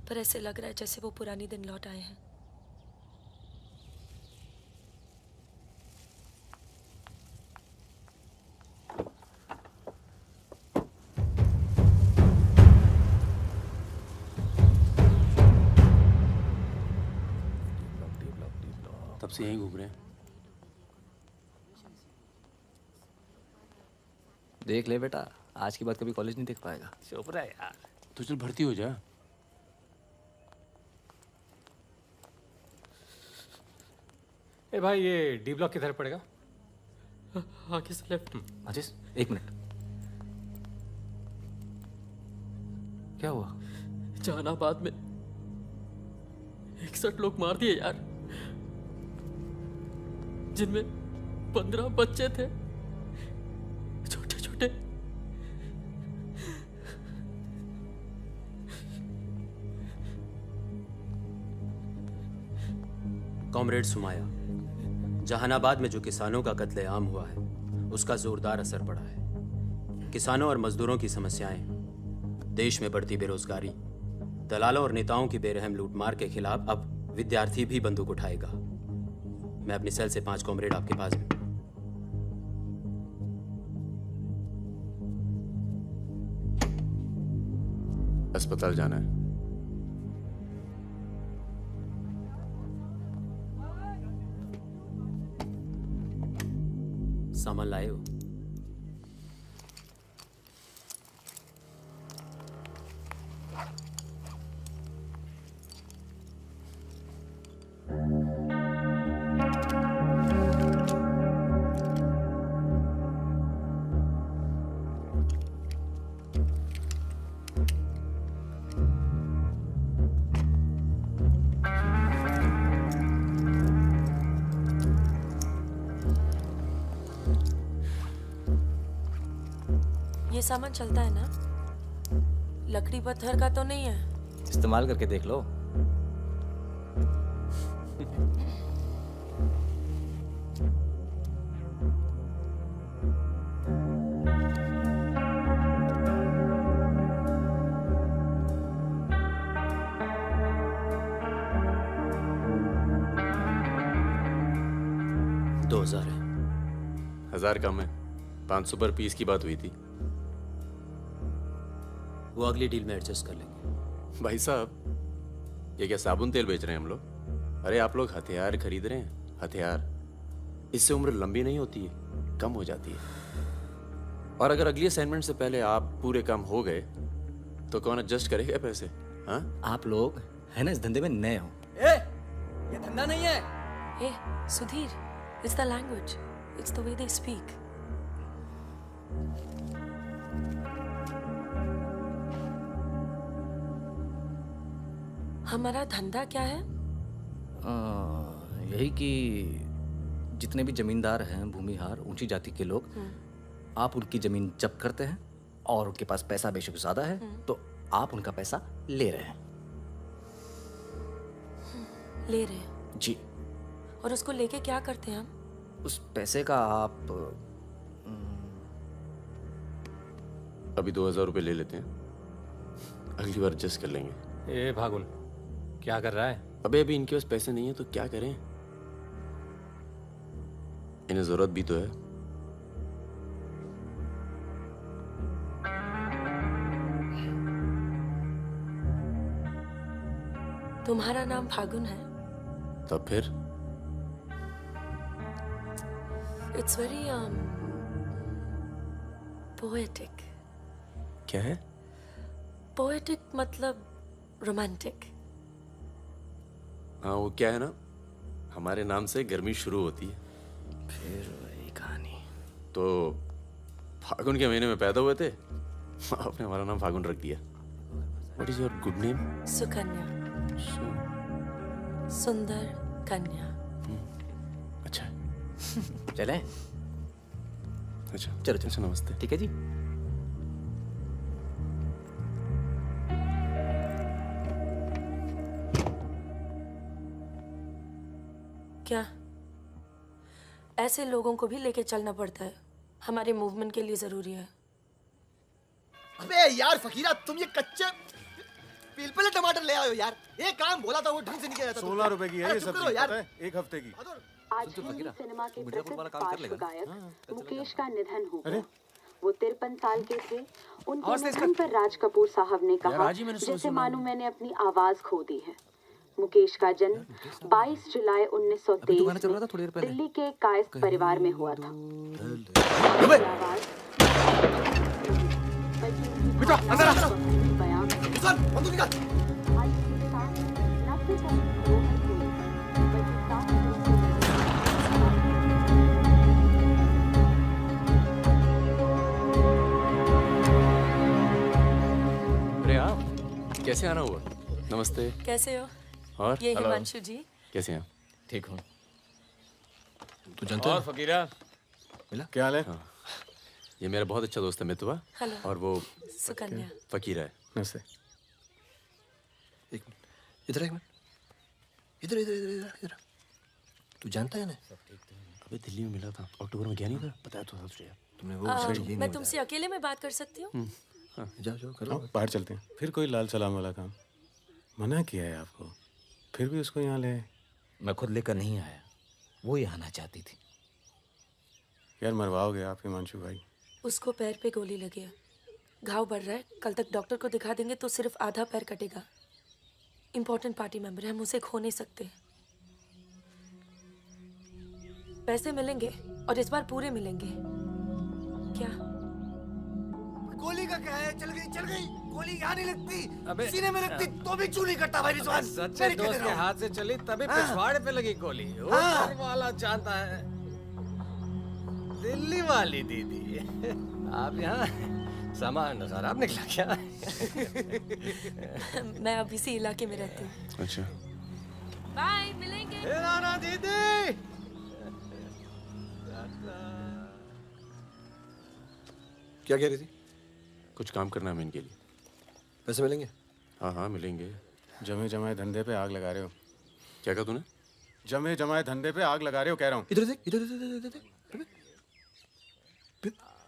S6: पर ऐसे लग रहा है जैसे वो पुरानी दिन लौट आए हैं।
S5: तब से यहीं घूम रहे हैं।
S18: देख ले बेटा, आज के बाद कभी कॉलेज नहीं देख पाएगा। चुप रहा यार।
S5: तो चल भर्ती हो जा।
S16: ए भाई, ये डी ब्लॉक किधर पड़ेगा?
S2: आगे से लेफ्ट।
S18: आशीष, एक मिनट। क्या हुआ?
S2: जहानाबाद में 61 लोग मार दिए यार, जिनमें 15 बच्चे थे, छोटे छोटे।
S1: कॉमरेड सुमाया, जहानाबाद में जो किसानों का कत्लेआम हुआ है उसका जोरदार असर पड़ा है। किसानों और मजदूरों की समस्याएं, देश में बढ़ती बेरोजगारी, दलालों और नेताओं की बेरहम लूटमार के खिलाफ अब विद्यार्थी भी बंदूक उठाएगा। मैं अपनी सेल से 5 कॉमरेड आपके पास में।
S5: अस्पताल जाना है।
S1: सामान लाए हो?
S6: ये सामान चलता है ना? लकड़ी पत्थर का तो नहीं है?
S18: इस्तेमाल करके देख लो।
S1: दो 2000 है।
S5: 1000 कम है। 500 पर पीस की बात हुई थी।
S1: वो अगली डील में एडजस्ट कर लेंगे।
S5: भाई साहब, ये क्या साबुन तेल बेच रहे हैं हम लोग? अरे आप लोग हथियार खरीद रहे हैं। हथियार, इससे उम्र लंबी नहीं होती है, कम हो जाती है। और अगर अगली असाइनमेंट से पहले आप पूरे काम हो गए तो कौन एडजस्ट करेगा पैसे? हाँ,
S18: आप लोग है ना इस धंधे में नए हो।
S7: ये धंधा नहीं है।
S6: ए Sudhir, it's the language, it's the way they speak. हमारा धंधा क्या है?
S18: यही कि जितने भी जमींदार हैं, भूमिहार, ऊंची जाति के लोग, आप उनकी जमीन जब्त करते हैं और उनके पास पैसा बेशक ज्यादा है तो आप उनका पैसा ले रहे हैं।
S6: ले रहे हैं?
S18: जी।
S6: और उसको लेके क्या करते हैं हम?
S18: उस पैसे का आप
S5: अभी 2000 रुपये ले लेते हैं, अगली बार एडजस्ट कर लेंगे।
S16: ए भागुन, क्या कर रहा है?
S5: अबे अभी इनके पास पैसे नहीं है तो क्या करें? इन्हें जरूरत भी तो है।
S6: तुम्हारा नाम फागुन है?
S5: तब फिर
S6: It's very poetic.
S5: क्या है?
S6: पोएटिक मतलब रोमांटिक।
S5: हाँ, वो क्या है ना, हमारे नाम से गर्मी शुरू होती है।
S18: फिर वही कहानी।
S5: तो फागुन के महीने में पैदा हुए थे, आपने हमारा नाम फागुन रख दिया। What is your good name?
S6: Sukanya. सुंदर कन्या।
S5: अच्छा।
S18: चलें?
S5: अच्छा
S18: चलो
S5: अच्छा, नमस्ते।
S18: ठीक है जी।
S6: क्या ऐसे लोगों को भी लेके चलना पड़ता है? हमारे मूवमेंट के लिए जरूरी है।
S19: अबे यार फकीरा, तुम ये कच्चे पिलपिले टमाटर ले आयो यार। एक काम बोला था वो ढंग से नहीं किया जाता।
S17: 16 रुपए की है ये
S19: चुप
S17: सब्जी,
S19: करो यार।
S17: पता है? एक हफ्ते की।
S3: आज हिंदी सिनेमा के प्रसिद्ध पार्श्व गायक मुकेश का निधन हो गया। वो 53 साल के थे। उनके निधन पर राज कपूर साहब ने कहा, जैसे मानो मैंने अपनी आवाज खो दी है। मुकेश का जन्म 22 जुलाई 1923 में दिल्ली के एक कायस्थ परिवार में हुआ था।
S5: अरे आप कैसे आना हुआ? नमस्ते।
S6: कैसे हो?
S5: और
S6: ये हिमांशु जी।
S5: कैसे हैं?
S18: ठीक हूँ।
S5: तू जानता है?
S17: फकीरा
S5: मिला? क्या हाल है? हाँ। ये मेरा बहुत अच्छा दोस्त है मितवा।
S6: हेलो।
S5: और वो
S6: सुकन्या।
S5: फकीरा है।
S17: नमस्ते।
S19: एक मिनट, इधर एक मिनट, इधर इधर इधर इधर इधर। तू जानता है ना?
S5: अबे दिल्ली में मिला था, अक्टूबर में गया नहीं था, बताया तो था तुझे।
S19: तुमने वो
S6: मैं तुमसे अकेले में बात कर सकती हूँ?
S19: जाओ जाओ करो।
S17: बाहर चलते हैं। फिर कोई लाल सलाम वाला काम? मना किया है आपको, फिर भी उसको यहाँ ले।
S13: मैं खुद लेकर नहीं आया, वो ही आना चाहती थी।
S17: यार मरवाओगे आप हिमांशु भाई।
S6: उसको पैर पे गोली लगी है, घाव बढ़ रहा है। कल तक डॉक्टर को दिखा देंगे तो सिर्फ आधा पैर कटेगा। इम्पोर्टेंट पार्टी मेंबर है, हम उसे खो नहीं सकते। पैसे मिलेंगे और इस बार पूरे मिलेंगे। क्या
S8: गोली का क्या है? चल गई गोली यहाँ नहीं लगती।
S16: अबे
S8: सीने में लगती तो भी चू नहीं करता भाई रिजवान।
S16: सच्चे दोस्त के हाथ से चली तभी पिछवाड़े पे लगी गोली। ऊपर वाला जानता है। दिल्ली वाली दीदी, आप यहाँ सामान खराब निकला क्या?
S6: मैं अब इसी इलाके में रहती हूँ।
S5: अच्छा।
S6: बाय, मिलेंगे।
S16: ना दीदी।
S19: क्या कह रही थी?
S5: कुछ काम करना है इनके लिए।
S19: पैसे मिलेंगे?
S5: हाँ हाँ मिलेंगे।
S17: जमे जमाए धंधे पे आग लगा रहे हो।
S5: क्या कहा तूने?
S17: जमे जमाए धंधे पे आग लगा रहे हो कह रहा हूँ।
S19: इधर देख, इधर इधर इधर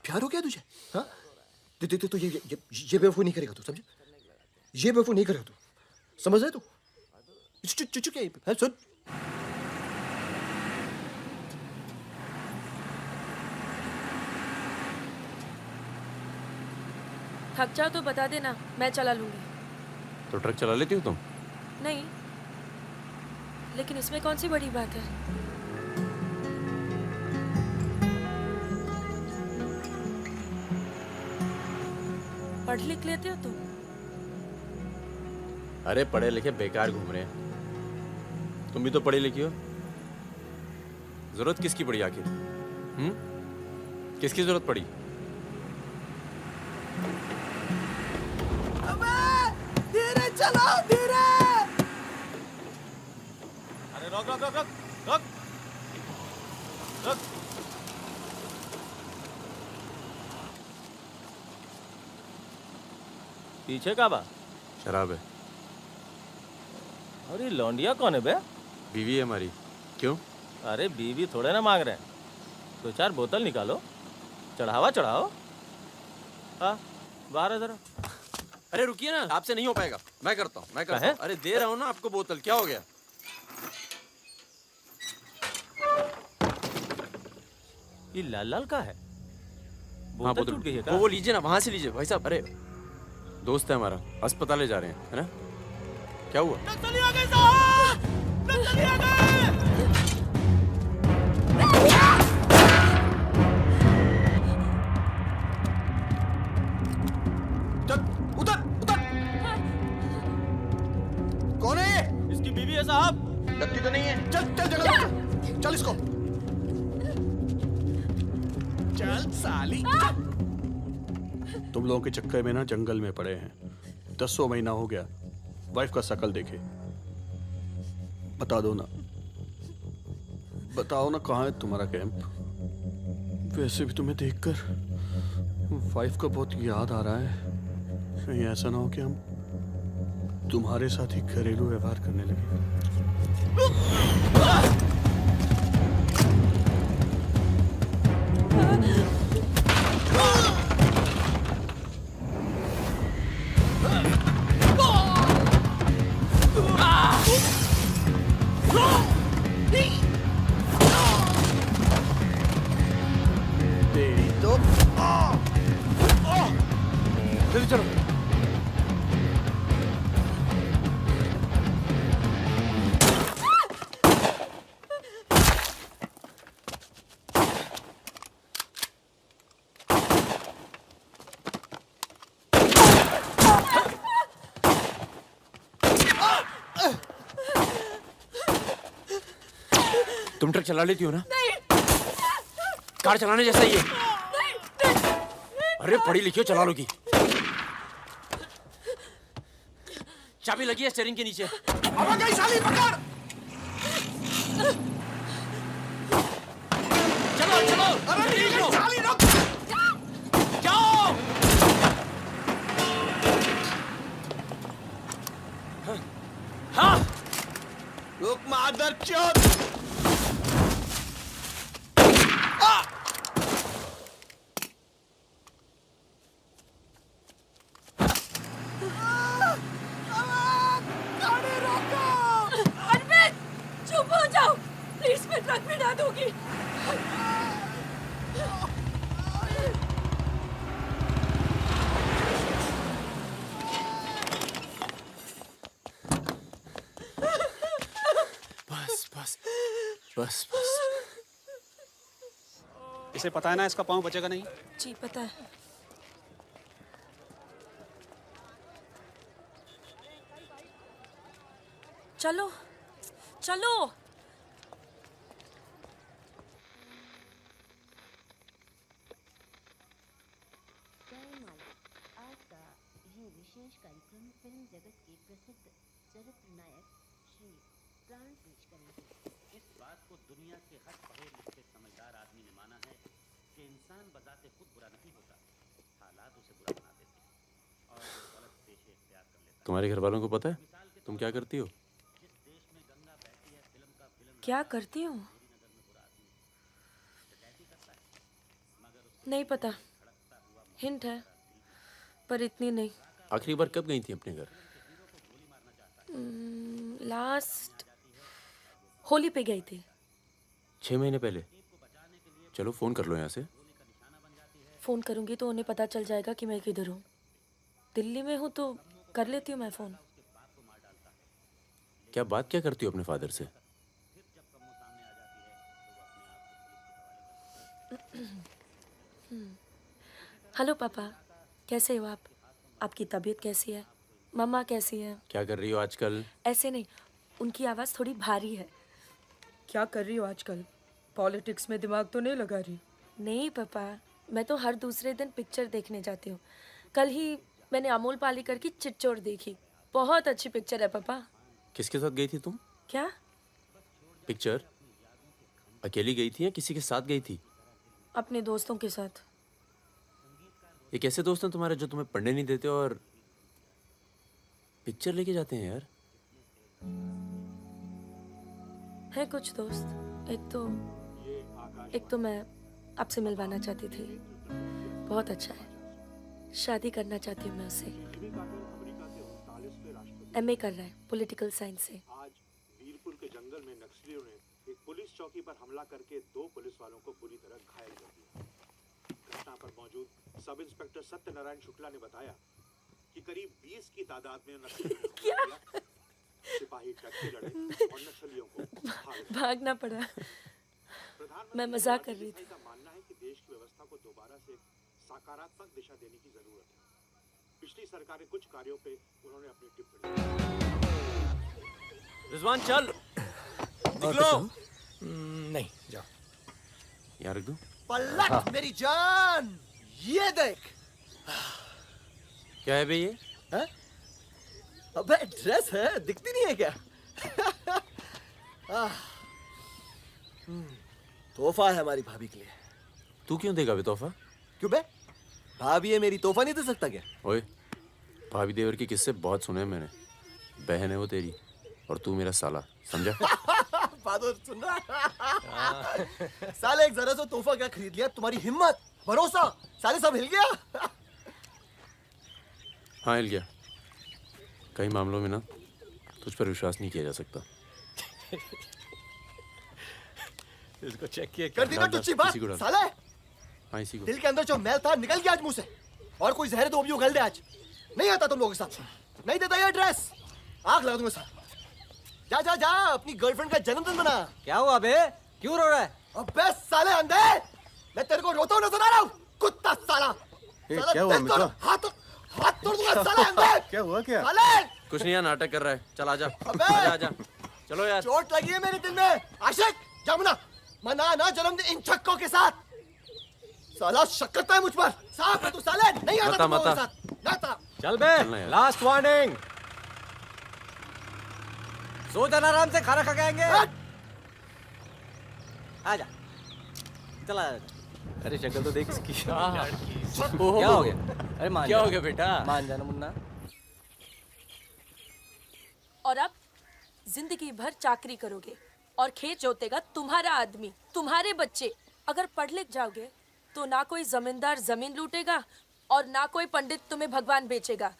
S19: प्यार हो गया तुझे? हाँ तो ये बेवकूफ नहीं करेगा तू, समझे? ये बेवकूफ नहीं करेगा तू, समझ रहे तू? चुप क्या सुन।
S6: थक जाओ तो बता देना, मैं चला लूंगी।
S5: तो ट्रक चला लेती हो तुम?
S6: नहीं, लेकिन इसमें कौन सी बड़ी बात है? पढ़ लिख लेते हो तुम?
S5: अरे पढ़े लिखे बेकार घूम रहे हैं। तुम भी तो पढ़ी लिखी हो। जरूरत किसकी पड़ी आखिर? किसकी जरूरत पड़ी?
S8: धीरे चलो, धीरे।
S17: अरे रोक रोक रोक रोक रोक रोक।
S22: पीछे का बा?
S5: शराब है।
S22: अरे लौंडिया कौन है बे?
S5: बीवी है हमारी। क्यों?
S22: अरे बीवी थोड़े ना मांग रहे हैं, 2-4 बोतल निकालो, चढ़ावा चढ़ाओ। हाँ बाहर है जरा।
S5: अरे रुकिए ना, आपसे नहीं हो पाएगा। मैं करता हूँ। अरे दे रहा हूँ ना आपको बोतल, क्या हो गया?
S22: ये लाल लाल का है?
S5: हाँ,
S22: बोतल टूट गई है क्या?
S5: वो लीजिए ना, वहां से लीजिए भाई साहब। अरे दोस्त है हमारा, अस्पताल ले जा रहे हैं, है ना? क्या हुआ?
S8: नक्सली आ गए साहब! नक्सली आ गए!
S19: उतर उतर
S15: चल साली। तुम लोगों के चक्कर में ना जंगल में पड़े हैं। 10 महीना हो गया, वाइफ का शकल देखे। बता दो ना, बताओ ना कहाँ है तुम्हारा कैंप। वैसे भी तुम्हें देखकर वाइफ का बहुत याद आ रहा है। कहीं ऐसा ना हो कि हम तुम्हारे साथ ही घरेलू व्यवहार करने लगे। तेरी तो जल्दी चलो।
S5: तुम ट्रक चला लेती हो ना? कार चलाने जैसा ही है। अरे पढ़ी लिखी हो, चला लोगी। चाबी लगी है स्टीयरिंग के नीचे।
S8: अब गई साली, पकड़।
S5: चलो चलो।
S8: अरे ये साली रुक।
S5: जाओ। हाँ।
S8: रुक मादरचोद।
S6: चुप हो जाओ प्लीज, मैं ट्रक में ना दूंगी।
S15: बस बस बस बस।
S14: इसे पता है ना इसका पाँव बचेगा नहीं।
S6: जी पता है। चलो चलो।
S3: आज का ये विशेष कार्यक्रम फिल्म जगत के प्रसिद्ध चरित्र नायक श्री प्राण पेश करेंगे।
S9: इस बात को दुनिया के हर पढ़े लिखे समझदार आदमी ने माना है कि इंसान बजाते खुद बुरा नहीं होता, हालात उसे बुरा बना देते हैं और वो गलत पेशे इख्तियार कर लेता है।
S5: तुम्हारे घर वालों को पता है तुम क्या करती हो?
S6: क्या करती हूँ? नहीं पता, हिंट है पर इतनी नहीं।
S5: आखिरी बार कब गई थी अपने घर?
S6: लास्ट होली पे गई थी।
S5: 6 महीने पहले। चलो फोन कर लो यहाँ से।
S6: फोन करूंगी तो उन्हें पता चल जाएगा कि मैं किधर हूँ। दिल्ली में हूँ तो कर लेती हूँ मैं फोन।
S5: क्या बात क्या करती हो अपने फादर से?
S6: हेलो पापा, कैसे हो आप? आपकी तबीयत कैसी है? मम्मा कैसी है?
S5: क्या कर रही हो आजकल?
S6: ऐसे नहीं, उनकी आवाज़ थोड़ी भारी है। क्या कर रही हो आजकल? पॉलिटिक्स में दिमाग तो नहीं लगा रही? नहीं पापा, मैं तो हर दूसरे दिन पिक्चर देखने जाती हूँ। कल ही मैंने अमोल पालेकर की चिट्चोर देखी। बहुत अच्छी पिक्चर है पापा।
S5: किसके साथ गई थी तुम?
S6: क्या?
S5: पिक्चर अकेली गई थी या किसी के साथ गई थी?
S6: अपने दोस्तों के साथ।
S5: ये कैसे दोस्त हैं तुम्हारे जो तुम्हें पढ़ने नहीं देते और पिक्चर लेके जाते हैं यार?
S6: है कुछ दोस्त। एक तो मैं आपसे मिलवाना चाहती थी। बहुत अच्छा है। शादी करना चाहती हूँ मैं उससे। MA कर रहा है पॉलिटिकल साइंस से।
S11: आज वीरपुर के जंगल में नक्सलियों ने एक पुलिस चौकी पर हमला करके 2 पुलिस वालों को बुरी तरह घायल कर दिया। घटना पर मौजूद सब इंस्पेक्टर सत्यनारायण शुक्ला ने बताया कि करीब 20 की तादाद में नक्सलियों सिपाही ट्रक से लड़े और नक्सलियों को
S6: भागना पड़ा। मैं मजाक कर रही थी।
S11: का मानना है कि देश की व्यवस्था को दोबारा से सकारात्मक दिशा देने की जरूरत है। पिछली सरकार के कुछ कार्यों पे उन्होंने अपनी टिप्पणी।
S5: रिजवान चल।
S4: निकलो। नहीं जाओ।
S5: यार रख दो।
S19: पलट मेरी जान, ये देख।
S13: क्या है बे ये?
S19: है? अबे ड्रेस है, दिखती नहीं है क्या? तोहफा है हमारी भाभी के लिए।
S5: तू क्यों देगा बे तोहफा?
S19: क्यों बे? भाभी है मेरी, तोहफा नहीं दे सकता क्या?
S5: ओए, भाभी देवर के किस्से बहुत सुने हैं मैंने। बहन है वो तेरी और तू मेरा साला, समझा?
S19: बहादुर सुन रहा? साले एक जरा सा तोहफा क्या खरीद लिया, तुम्हारी हिम्मत, भरोसा, साले सब हिल गया।
S5: हाँ हिल गया। कई मामलों में ना तुझ पर विश्वास नहीं किया जा सकता।
S19: इसको चेक किए कर दी ना तुझी बात, साले।
S5: हाँ इसी को।
S19: दिल के अंदर जो मैल था निकल गया आज मुंह से। और कोई जहर तो भी उगल दे आज। नहीं आता तुम लोगों के साथ, नहीं देता ये ड्रेस, आग लगा दूंगा साथ। जा जा जा, अपनी गर्लफ्रेंड का जन्मदिन मना।
S13: क्या हुआ बे? क्यों रो रहा है?
S19: अबे साले अंधे, मैं तेरे को रोता हुआ नजर आ रहा हूँ, कुत्ता साला।
S17: क्या हुआ मित्रा?
S19: हाथ तोड़ दूंगा साले अंधे।
S17: क्या हुआ क्या?
S19: साले
S5: कुछ नहीं यार, नाटक कर रहा है। चल आजा,
S19: अबे
S5: आजा। चलो यार।
S19: चोट लगी है मेरे दिल में। आशिक जमुना, मना ना जन्मदिन इन छक्कों के साथ। साला शक करता है मुझ पर। साफ है तू साले, नहीं आता तुम लोगों के साथ। नाता।
S16: चल बे, लास्ट वार्निंग।
S13: सो जाना आराम से, खाना खा के आएंगे। आजा, चला।
S16: अरे शक्ल तो देख इसकी।
S13: क्या हो गया? अरे मान
S16: क्या
S13: जा।
S16: हो गया बेटा?
S13: मान जाना मुन्ना।
S6: और अब जिंदगी भर चाकरी करोगे और खेत जोतेगा तुम्हारा आदमी, तुम्हारे बच्चे। अगर पढ़ लिख जाओगे तो ना कोई जमींदार जमीन लूटेगा और ना कोई पंडित तुम्हें भगवान बेचेगा।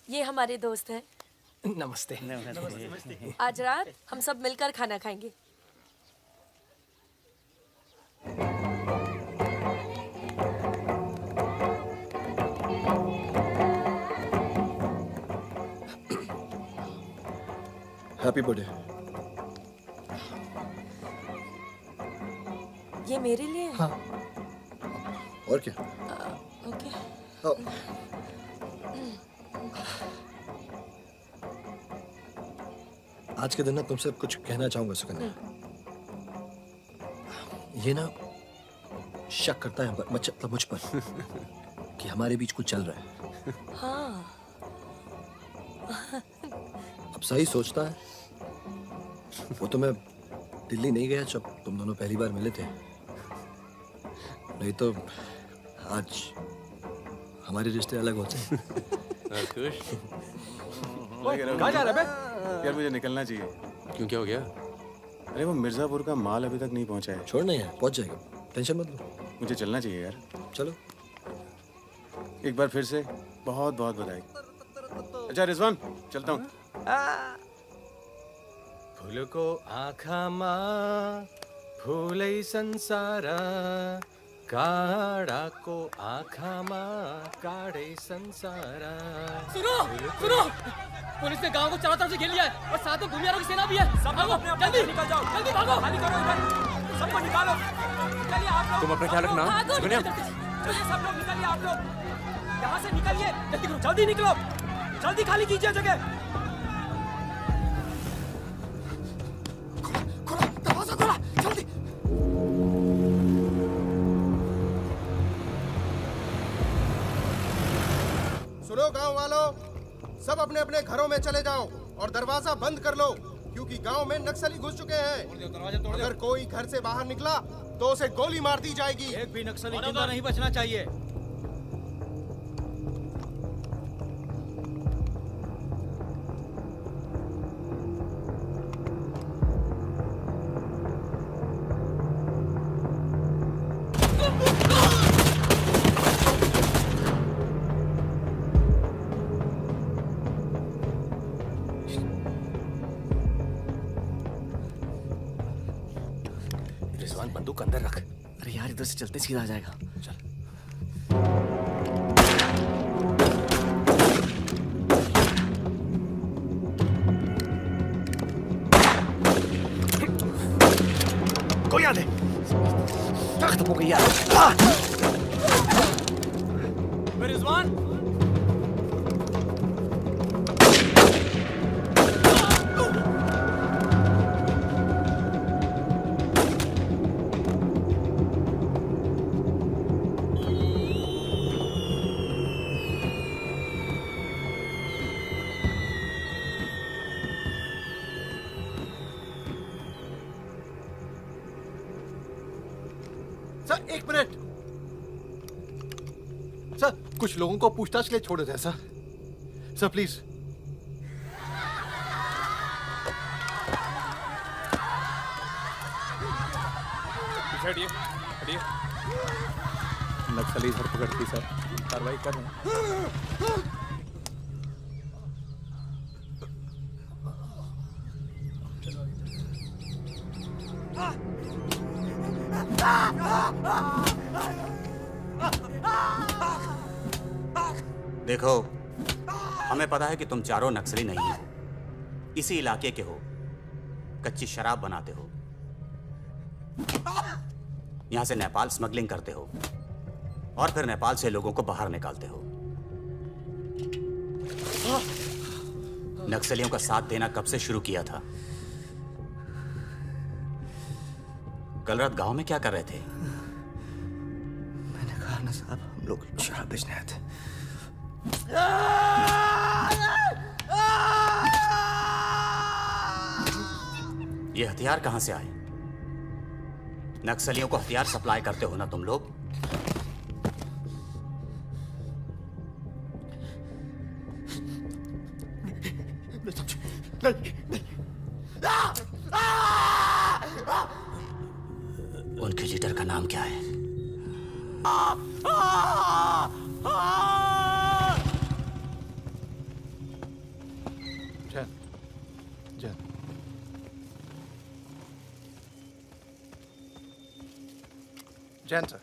S6: ये हमारे दोस्त हैं।
S16: नमस्ते।
S6: आज रात हम सब मिलकर खाना खाएंगे।
S19: Happy birthday.
S6: ये मेरे लिए है?
S19: हाँ। और क्या?
S6: ओके।
S19: आज के दिन ना तुमसे कुछ कहना चाहूंगा सुकन्या। ये ना शक करता है मतलब मुझ पर कि हमारे बीच कुछ चल रहा है।
S6: हाँ।
S19: अब सही सोचता है। वो तो मैं दिल्ली नहीं गया जब तुम दोनों पहली बार मिले थे, नहीं तो आज हमारे रिश्ते अलग होते।
S17: खुश?
S16: कहाँ जा रहा है बे?
S17: यार मुझे निकलना चाहिए।
S5: क्यों, क्या हो गया?
S17: अरे वो मिर्जापुर का माल अभी तक नहीं पहुंचा है।
S19: छोड़ नहीं है, पहुंच जाएगा, टेंशन मत लो।
S17: मुझे चलना चाहिए यार।
S19: चलो।
S17: एक बार फिर से बहुत बहुत बधाई। अच्छा रिजवान, चलता हूँ।
S16: फूल को आँखा माँ फूलै संसार, काड़ा को आँखा माँ काड़े संसार।
S10: सुनो सुनो, पुलिस ने गांव को चारों तरफ से घेर लिया है और साथ में भूमियारों की सेना भी है। सब भागो, जल्दी निकल जाओ, जल्दी भागो, खाली करो इधर, सबको निकालो। चलिए आप लोग,
S5: तुम अपना ख्याल रखना।
S10: चलिए सब लोग निकलिए, आप लोग यहाँ से निकलिए, जल्दी करो, जल्दी निकलो, जल्दी खाली कीजिए जगह।
S19: दरवाजा खोला, जल्दी।
S12: सुनो गांव वालों, सब अपने अपने घरों में चले जाओ और दरवाजा बंद कर लो, क्योंकि गांव में नक्सली घुस चुके हैं। अगर कोई घर से बाहर निकला तो उसे गोली मार दी जाएगी।
S7: एक भी नक्सली जिंदा नहीं बचना चाहिए।
S13: रिजवान बंदूक अंदर रख। अरे यार इधर से चलते सीधा आ जाएगा। चल।
S19: कोई आ दे।
S13: खत्म हो गई यार।
S10: रिजवान,
S19: सर एक मिनट सर, कुछ लोगों को पूछताछ के लिए छोड़ देते हैं सर। Sir please.
S20: हटिए हटिए। नक्सली धरपकड़ की सर, कार्रवाई कर रहे हैं।
S9: देखो, हमें पता है कि तुम चारों नक्सली नहीं हो, इसी इलाके के हो, कच्ची शराब बनाते हो, यहां से नेपाल स्मगलिंग करते हो और फिर नेपाल से लोगों को बाहर निकालते हो। नक्सलियों का साथ देना कब से शुरू किया था? कल रात गांव में क्या कर रहे थे?
S19: मैंने कहा ना साहब, हम लोग शराब बेचने आए थे।
S9: ये हथियार कहां से आए? नक्सलियों को हथियार सप्लाई करते हो ना तुम लोग? उनके लीडर का नाम क्या है?
S19: जैन, जैन। जैन सर,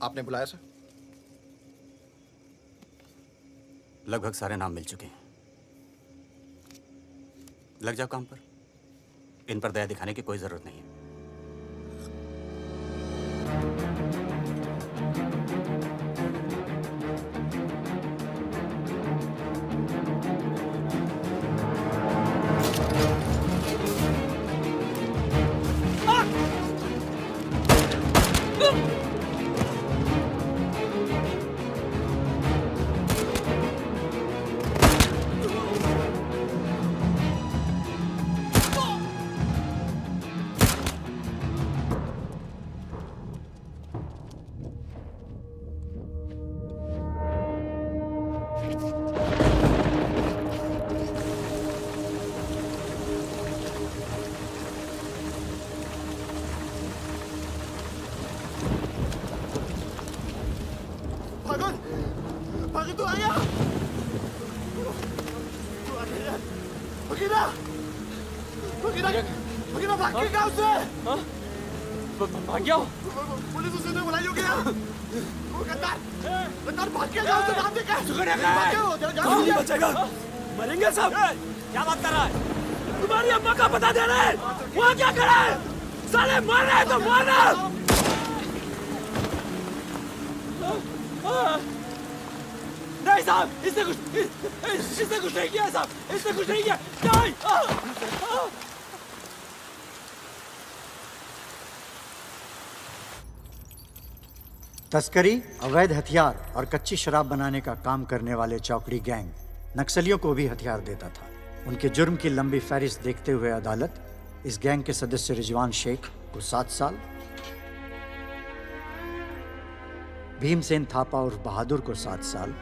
S19: आपने बुलाया सर?
S9: लगभग सारे नाम मिल चुके हैं। लग जाओ काम पर। इन पर दया दिखाने की कोई जरूरत नहीं है।
S8: भागो, तू आ गया। भगीना भाग के गाँव से।
S10: भाग गया?
S8: पुलिस उसे तो बुलाई होगी। वो गद्दार भाग के गाँव से नाम देखा।
S10: कौन नहीं बचेगा? मरेंगे सब। क्या बात कर रहा है? तुम्हारी अम्मा का पता दे रहे हैं। वहाँ क्या खड़ा है? साले मर रहे हैं तो मारना। नहीं साहब, इसने कुछ नहीं किया साहब, इसने कुछ नहीं किया। नहीं।
S21: तस्करी, अवैध हथियार और कच्ची शराब बनाने का काम करने वाले चौकड़ी गैंग नक्सलियों को भी हथियार देता था। उनके जुर्म की लंबी फहरिस्त देखते हुए अदालत इस गैंग के सदस्य रिजवान शेख को 7 साल, भीमसेन थापा उर्फ बहादुर को 7 साल,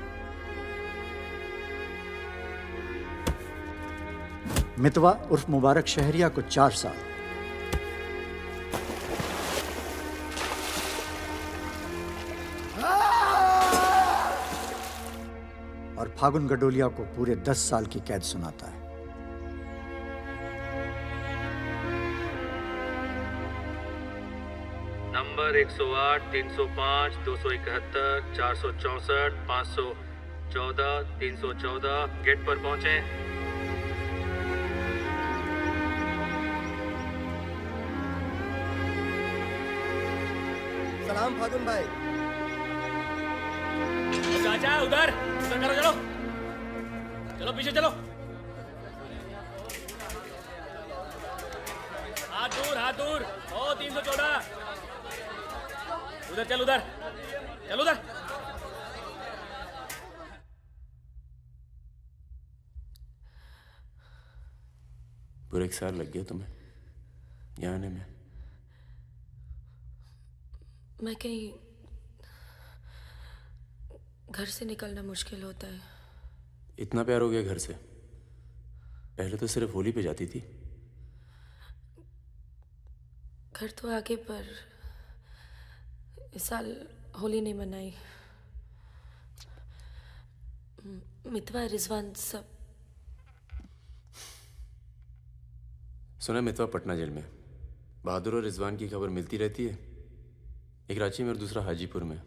S21: मितवा उर्फ मुबारक शहरिया को 4 साल और फागुन गडोलिया को पूरे 10 साल की कैद सुनाता है।
S2: नंबर 108, 305, 271, 464, 514, 314 गेट पर पहुंचे।
S19: सलाम फागुन भाई।
S10: चाचा उधर करो, चलो चलो पीछे चलो। हाथ दूर। ओ 314 उधर चल, उधर।
S5: पूरे 1 साल लग गया तुम्हें यहाँ आने में।
S6: मैं कहीं घर से निकलना मुश्किल होता है।
S5: इतना प्यार हो गया घर से? पहले तो सिर्फ होली पे जाती थी।
S6: घर तो आगे, पर इस साल होली नहीं मनाई। मितवा रिजवान सब।
S5: सुना मितवा पटना जेल में। बहादुर और रिजवान की खबर मिलती रहती है, एक रांची में और दूसरा हाजीपुर में।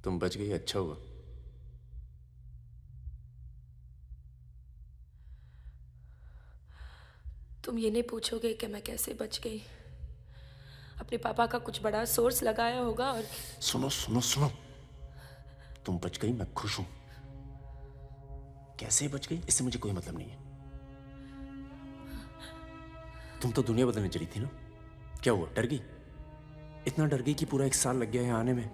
S5: तुम बच गई, अच्छा हुआ।
S6: तुम ये नहीं पूछोगे कि मैं कैसे बच गई? अपने पापा का कुछ बड़ा सोर्स लगाया होगा और
S5: सुनो सुनो सुनो, तुम बच गई, मैं खुश हूं। कैसे बच गई इससे मुझे कोई मतलब नहीं है। तुम तो दुनिया बदलने चली थी ना, क्या हुआ, डर गई? इतना डर गई कि पूरा 1 साल लग गया है आने में।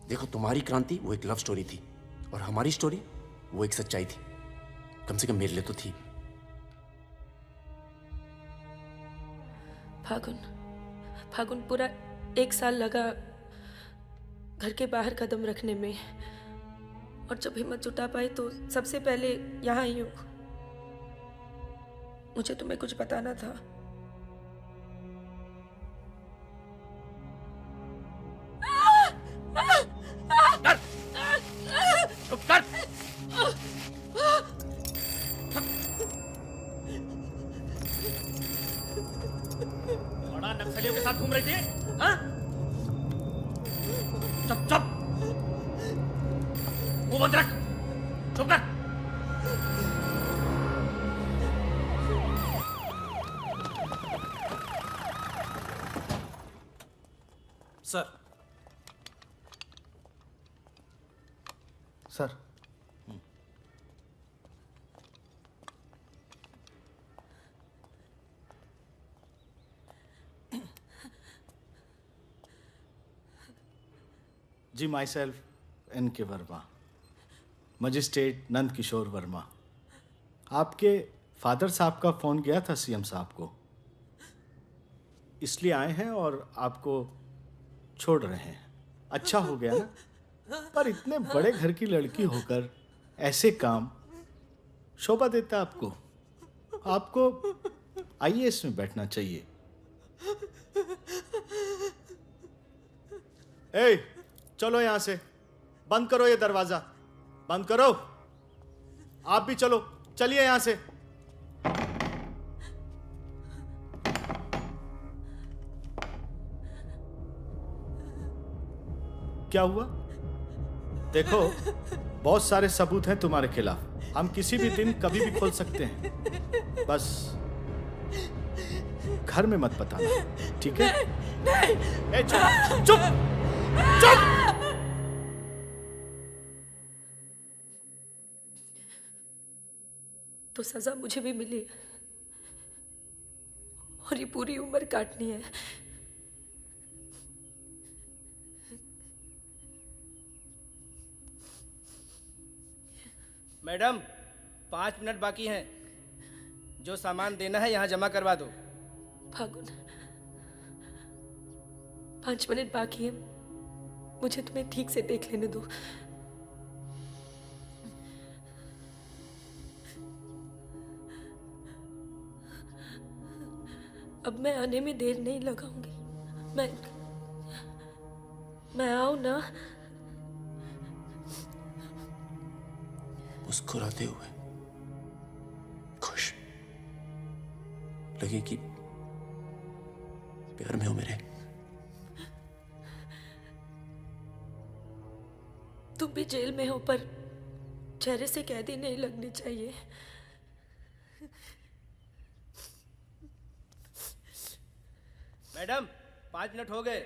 S5: देखो, तुम्हारी क्रांति वो एक लव स्टोरी थी और हमारी स्टोरी वो एक सच्चाई थी। कम से कम मेरे लिए तो थी।
S6: फागुन पूरा 1 साल लगा घर के बाहर कदम रखने में, और जब हिम्मत जुटा पाई तो सबसे पहले यहाँ आई हूँ। मुझे तुम्हें कुछ बताना था।
S10: चुप कर। बड़ा नक्सलियों के साथ घूम रही थी, हाँ? चुप चुप, मुंह बंद रख, चुप कर।
S12: Sir,
S1: ji, my self N.K. Verma, magistrate Nand Kishore Verma. आपके फादर साहब का फ़ोन गया था सीएम साहब को, इसलिए आए हैं और आपको छोड़ रहे हैं। अच्छा हो गया ना, पर इतने बड़े घर की लड़की होकर ऐसे काम शोभा देता आपको। आपको IAS में बैठना चाहिए। ए, चलो यहां से, बंद करो ये दरवाजा, बंद करो। आप भी चलो, चलिए यहां से। क्या हुआ? देखो, बहुत सारे सबूत हैं तुम्हारे खिलाफ। हम किसी भी दिन कभी भी खोल सकते हैं। बस घर में मत बताना, ठीक है? ए, चुप चुप चुप।
S6: तो सजा मुझे भी मिली है और ये पूरी उम्र काटनी है।
S7: मैडम, 5 मिनट बाकी हैं। जो सामान देना है यहाँ जमा करवा दो।
S6: फागुन, 5 मिनट बाकी है, मुझे तुम्हें ठीक से देख लेने दो। अब मैं आने में देर नहीं लगाऊंगी। मैं आऊं ना?
S5: मुस्कुराते हुए, खुश, लगे कि प्यार में हो मेरे।
S6: तुम भी जेल में हो, पर चेहरे से कैदी नहीं लगनी चाहिए।
S7: मैडम, 5 मिनट हो गए।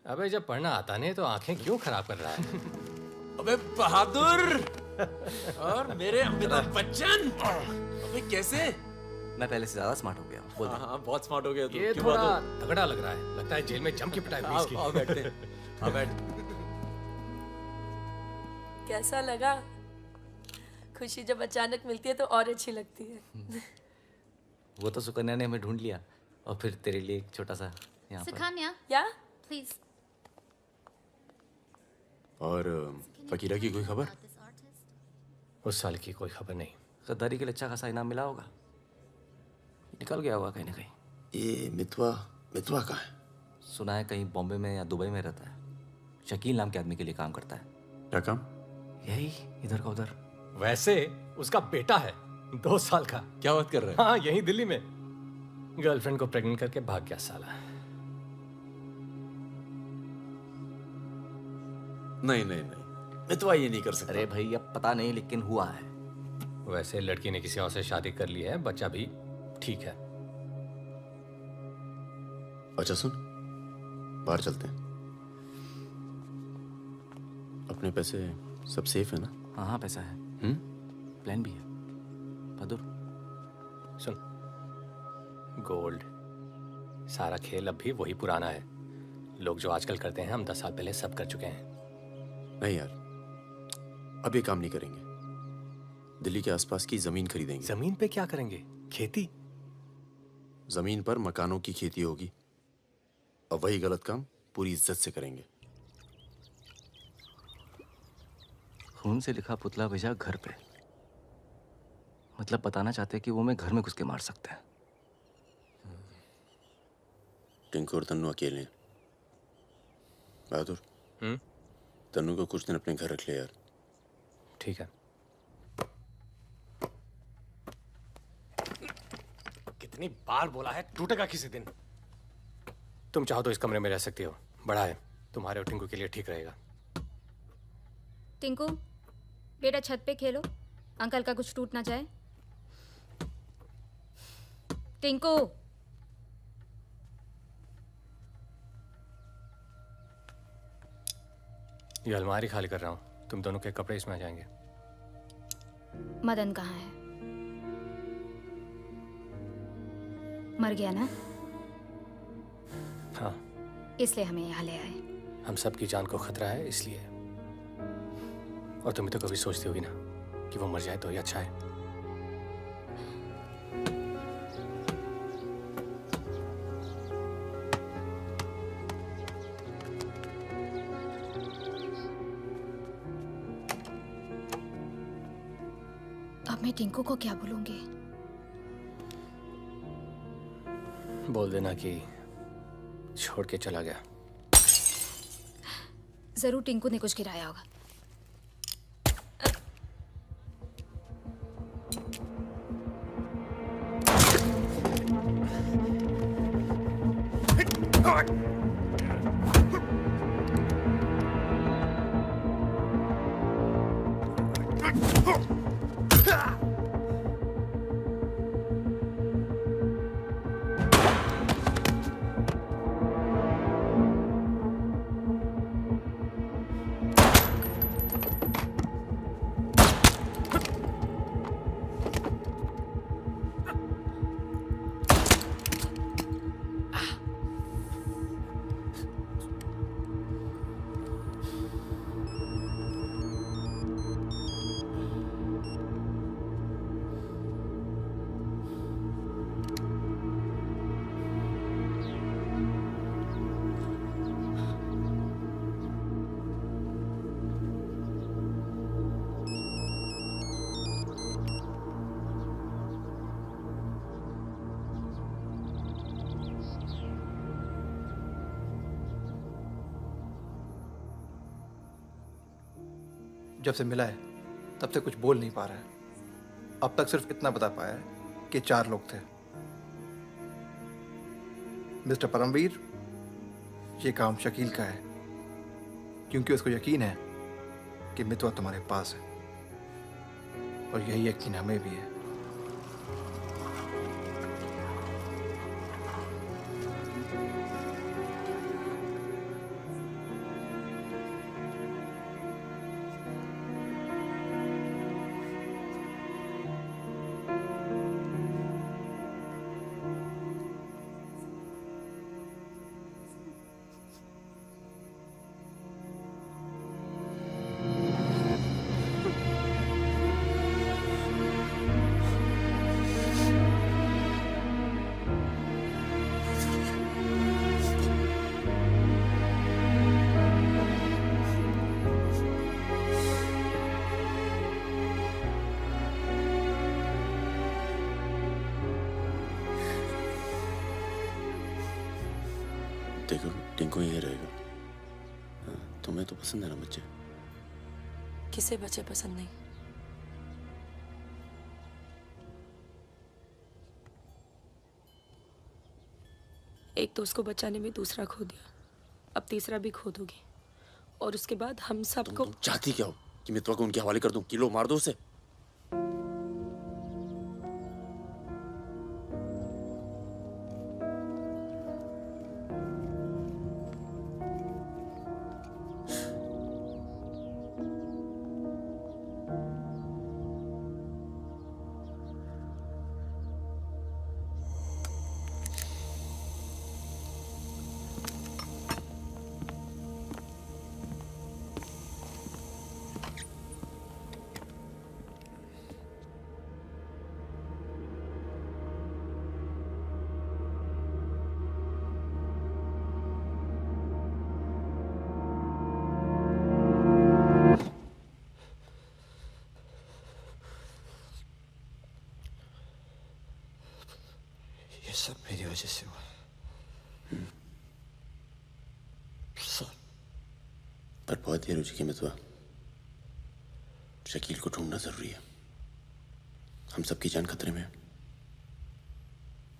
S22: अबे जब पढ़ना आता नहीं तो आंखें क्यों खराब कर रहा है?
S5: अबे बहादुर, और मेरे अमिताभ बच्चन अबे कैसे?
S13: मैं पहले से ज्यादा स्मार्ट हो गया हूँ। बोल दे।
S5: हाँ बहुत स्मार्ट हो गया तू।
S16: ये
S5: क्यों
S16: थोड़ा
S5: बात हो?
S16: तगड़ा लग रहा है, लगता है जेल में जम के पिटाई हुई इसकी।
S5: आओ बैठते हैं। आओ बैठ।
S6: कैसा लगा? खुशी जब अचानक मिलती है तो और अच्छी लगती है।
S13: वो तो सुकन्या ने हमें ढूंढ लिया और फिर तेरे लिए एक छोटा सा यहाँ पर।
S15: सुकन्या
S6: या
S15: प्लीज।
S5: और फकीरा की कोई खबर?
S16: उस साल की कोई खबर नहीं।
S13: गद्दारी के लिए अच्छा खासा इनाम मिला होगा, निकल गया होगा कहीं ना कहीं।
S5: ये मितवा मितवा कहाँ है?
S13: सुना है कहीं बॉम्बे में या दुबई में रहता है। शकील नाम के आदमी के लिए काम करता है।
S5: क्या काम?
S13: यही इधर का उधर।
S16: वैसे उसका बेटा है 2 साल का।
S5: क्या बात कर रहा है?
S16: हाँ यहीं दिल्ली में गर्लफ्रेंड को प्रेग्नेंट करके भाग गया साला।
S5: नहीं नहीं नहीं, मितवा ये नहीं कर सकता।
S13: अरे भाई अब पता नहीं लेकिन हुआ है।
S16: वैसे लड़की ने किसी और से शादी कर ली है, बच्चा भी ठीक है।
S5: अच्छा सुन, बाहर चलते हैं। अपने पैसे सब सेफ है ना?
S13: हाँ हाँ पैसा है। प्लान भी है। बहादुर
S16: सुन, गोल्ड सारा खेल अब भी वही पुराना है। लोग जो आजकल करते हैं हम 10 साल पहले सब कर चुके हैं।
S5: नहीं यार, अब ये काम नहीं करेंगे। दिल्ली के आसपास की जमीन खरीदेंगे।
S16: जमीन पे क्या करेंगे? खेती?
S5: जमीन पर मकानों की खेती होगी और वही गलत काम पूरी इज्जत से करेंगे।
S13: खून से लिखा पुतला भेजा घर पे, मतलब बताना चाहते हैं कि वो मैं घर में घुस के मार सकते हैं।
S5: टिंकू और तन्नू अकेले हैं। बहादुर, तन्नू को कुछ दिन अपने घर रख ले यार।
S16: ठीक है। कितनी बार बोला है टूटेगा किसी दिन। तुम चाहो तो इस कमरे में रह सकती हो, बड़ा है, तुम्हारे और टिंकू के लिए ठीक रहेगा।
S15: टिंकू बेटा छत पे खेलो, अंकल का कुछ टूट ना जाए। टिंकू
S16: ये अलमारी खाली कर रहा हूँ, तुम दोनों के कपड़े इसमें आ जाएंगे।
S15: मदन कहाँ है? मर गया ना?
S16: हाँ,
S15: इसलिए हमें यहाँ ले आए।
S16: हम सबकी जान को खतरा है इसलिए। और तुम तो कभी सोचती होगी ना कि वो मर जाए तो ही अच्छा है।
S15: अब मैं टिंकू को क्या बोलूंगी?
S16: बोल देना कि छोड़ के चला गया।
S15: जरूर टिंकू ने कुछ गिराया होगा।
S18: जब से मिला है तब से कुछ बोल नहीं पा रहा है। अब तक सिर्फ इतना बता पाया है कि 4 लोग थे। मिस्टर परमवीर, ये काम शकील का है क्योंकि उसको यकीन है कि मितवा तुम्हारे पास है और यही यकीन हमें भी है।
S5: देखो टिंकू यही रहेगा। हाँ, तुम्हें तो पसंद है ना बच्चे?
S6: किसे बच्चे पसंद नहीं? एक तो उसको बचाने में दूसरा खो दिया, अब तीसरा भी खो दोगी, और उसके बाद हम सबको।
S5: तुम चाहती क्या हो कि मितवा को उनके हवाले कर दूं? किलो मार दो उसे।
S19: ये सब मेरी वजह से हुआ। सब।
S5: पर बहुत देर हो चुकी मितवा। शकील को ढूंढना जरूरी है। हम सबकी जान खतरे में है।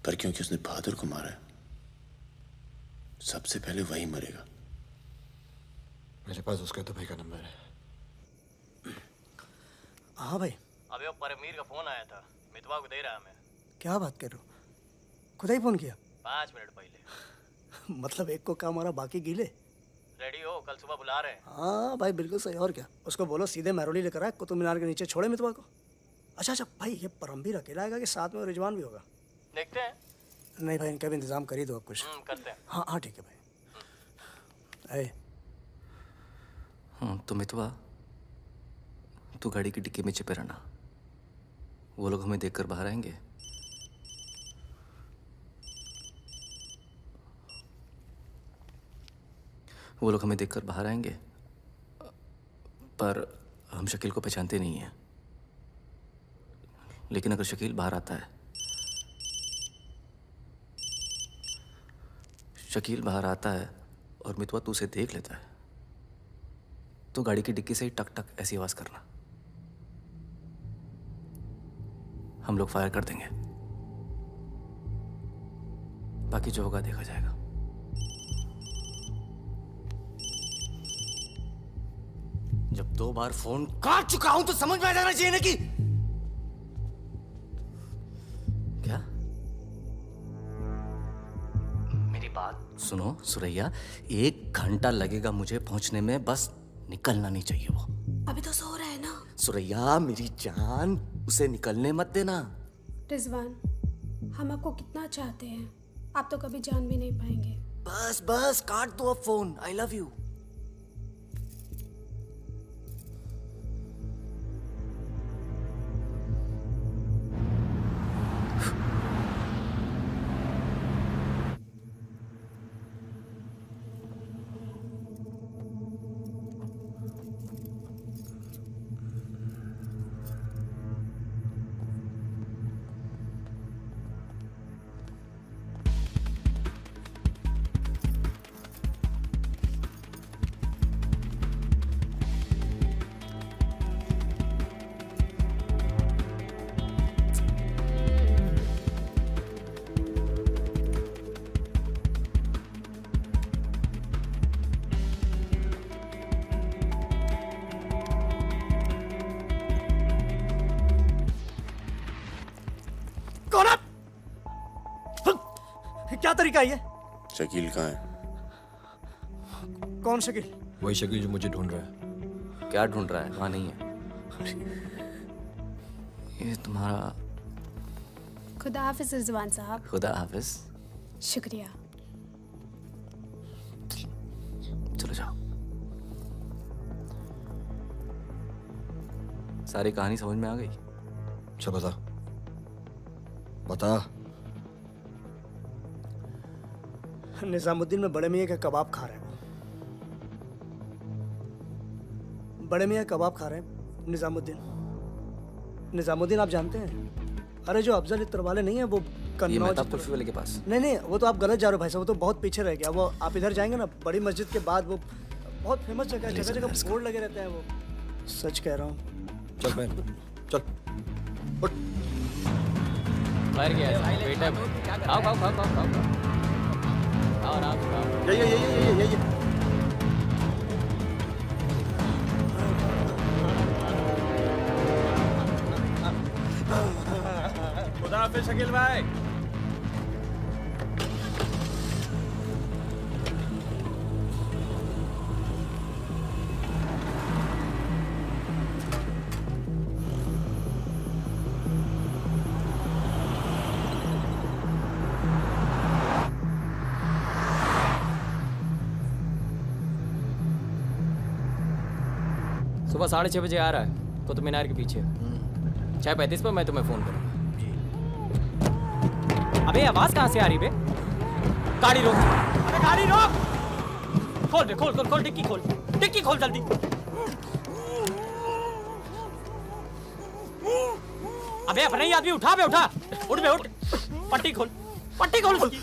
S5: पर क्योंकि उसने बहादुर को मारा है, सबसे पहले वही मरेगा।
S19: मेरे पास उसका दुबई का नंबर है।
S21: हाँ भाई,
S22: अबे वो परमीर का फोन आया था, मितवा को दे रहा मैं।
S21: क्या बात कर रहे हो? खुदा ही फोन किया?
S22: 5 मिनट पहले।
S21: मतलब एक को काम, और बाकी गीले।
S22: रेडी हो, कल सुबह बुला रहे हैं।
S21: हाँ भाई बिल्कुल सही। और क्या, उसको बोलो सीधे महरौली लेकर आए, कुतुब मीनार के नीचे छोड़े मितवा को। अच्छा भाई, ये परमवीर अकेला आएगा कि साथ में रिजवान भी होगा?
S22: देखते हैं।
S21: नहीं भाई, इनका भी इंतजाम कर ही दो आप कुछ।
S22: करते हैं।
S21: हाँ हाँ ठीक है भाई।
S13: तो मितवा, तू गाड़ी की डिक्की में छिपे रहना। वो लोग हमें देखकर बाहर आएंगे। वो लोग हमें देखकर बाहर आएंगे, पर हम शकील को पहचानते नहीं हैं। लेकिन अगर शकील बाहर आता है, शकील बाहर आता है और मितवा तू उसे देख लेता है, तो गाड़ी की डिक्की से ही टक टक ऐसी आवाज करना। हम लोग फायर कर देंगे, बाकी जो होगा देखा जाएगा। जब 2 बार फोन काट चुका हूं तो समझ में आ जाना चाहिए ना कि क्या। मेरी बात सुनो सुरैया, 1 घंटा लगेगा मुझे पहुंचने में, बस निकलना नहीं चाहिए वो।
S3: अभी तो सो रहा है ना।
S13: सुरैया मेरी जान, उसे निकलने मत देना।
S3: रिजवान, हम आपको कितना चाहते हैं, आप तो कभी जान भी नहीं पाएंगे।
S13: बस बस काट दो अब फोन। I love you.
S21: क्या तरीका है ये?
S5: शकील कहाँ है?
S21: कौन शकील?
S19: वही शकील जो मुझे ढूंढ रहा है।
S13: क्या ढूंढ रहा है? वहां नहीं है। ये तुम्हारा।
S3: खुदा हाफिज रिजवान साहब।
S13: खुदा हाफिज।
S3: शुक्रिया।
S13: चलो जाओ। सारी कहानी समझ में आ गई?
S19: अच्छा बता बता।
S21: निजामुद्दीन में बड़े मियाँ का कबाब खा रहे हैं। बड़े मियाँ कबाब खा रहे हैं निजामुद्दीन। निजामुद्दीन आप जानते हैं? अरे जो अफजल इत्र वाले नहीं है, वो
S11: कन्नौज
S13: मेहताब कुल्फी वाले के पास।
S11: नहीं नहीं, वो तो आप गलत जा रहे हो भाई साहब, वो तो बहुत पीछे रह गया। वो आप इधर जाएंगे ना, बड़ी मस्जिद के बाद वो बहुत फेमस जगह है, जगह जगह बोर्ड लगे रहते हैं। वो सच कह रहा हूँ।
S19: चल बहन चल।
S22: मर गया बेटा। खाओ खाओ खाओ खाओ खाओ खाओ आराम से खाओ।
S18: ये
S20: खुदा हाफिज शकील भाई।
S22: सुबह 6:30 बजे आ रहा है कुतुब मीनार के पीछे। 6:35 पर मैं तुम्हें फोन करूंगा। अबे आवाज कहाँ से आ रही बे? गाड़ी रोक। अबे गाड़ी रोक। खोल बे, खोल खोल खोल, डिक्की खोल, डिक्की खोल जल्दी। अबे अपना ही आदमी उठा बे, उठा, उठ बे उठ। पट्टी खोल, पट्टी खोल उसकी।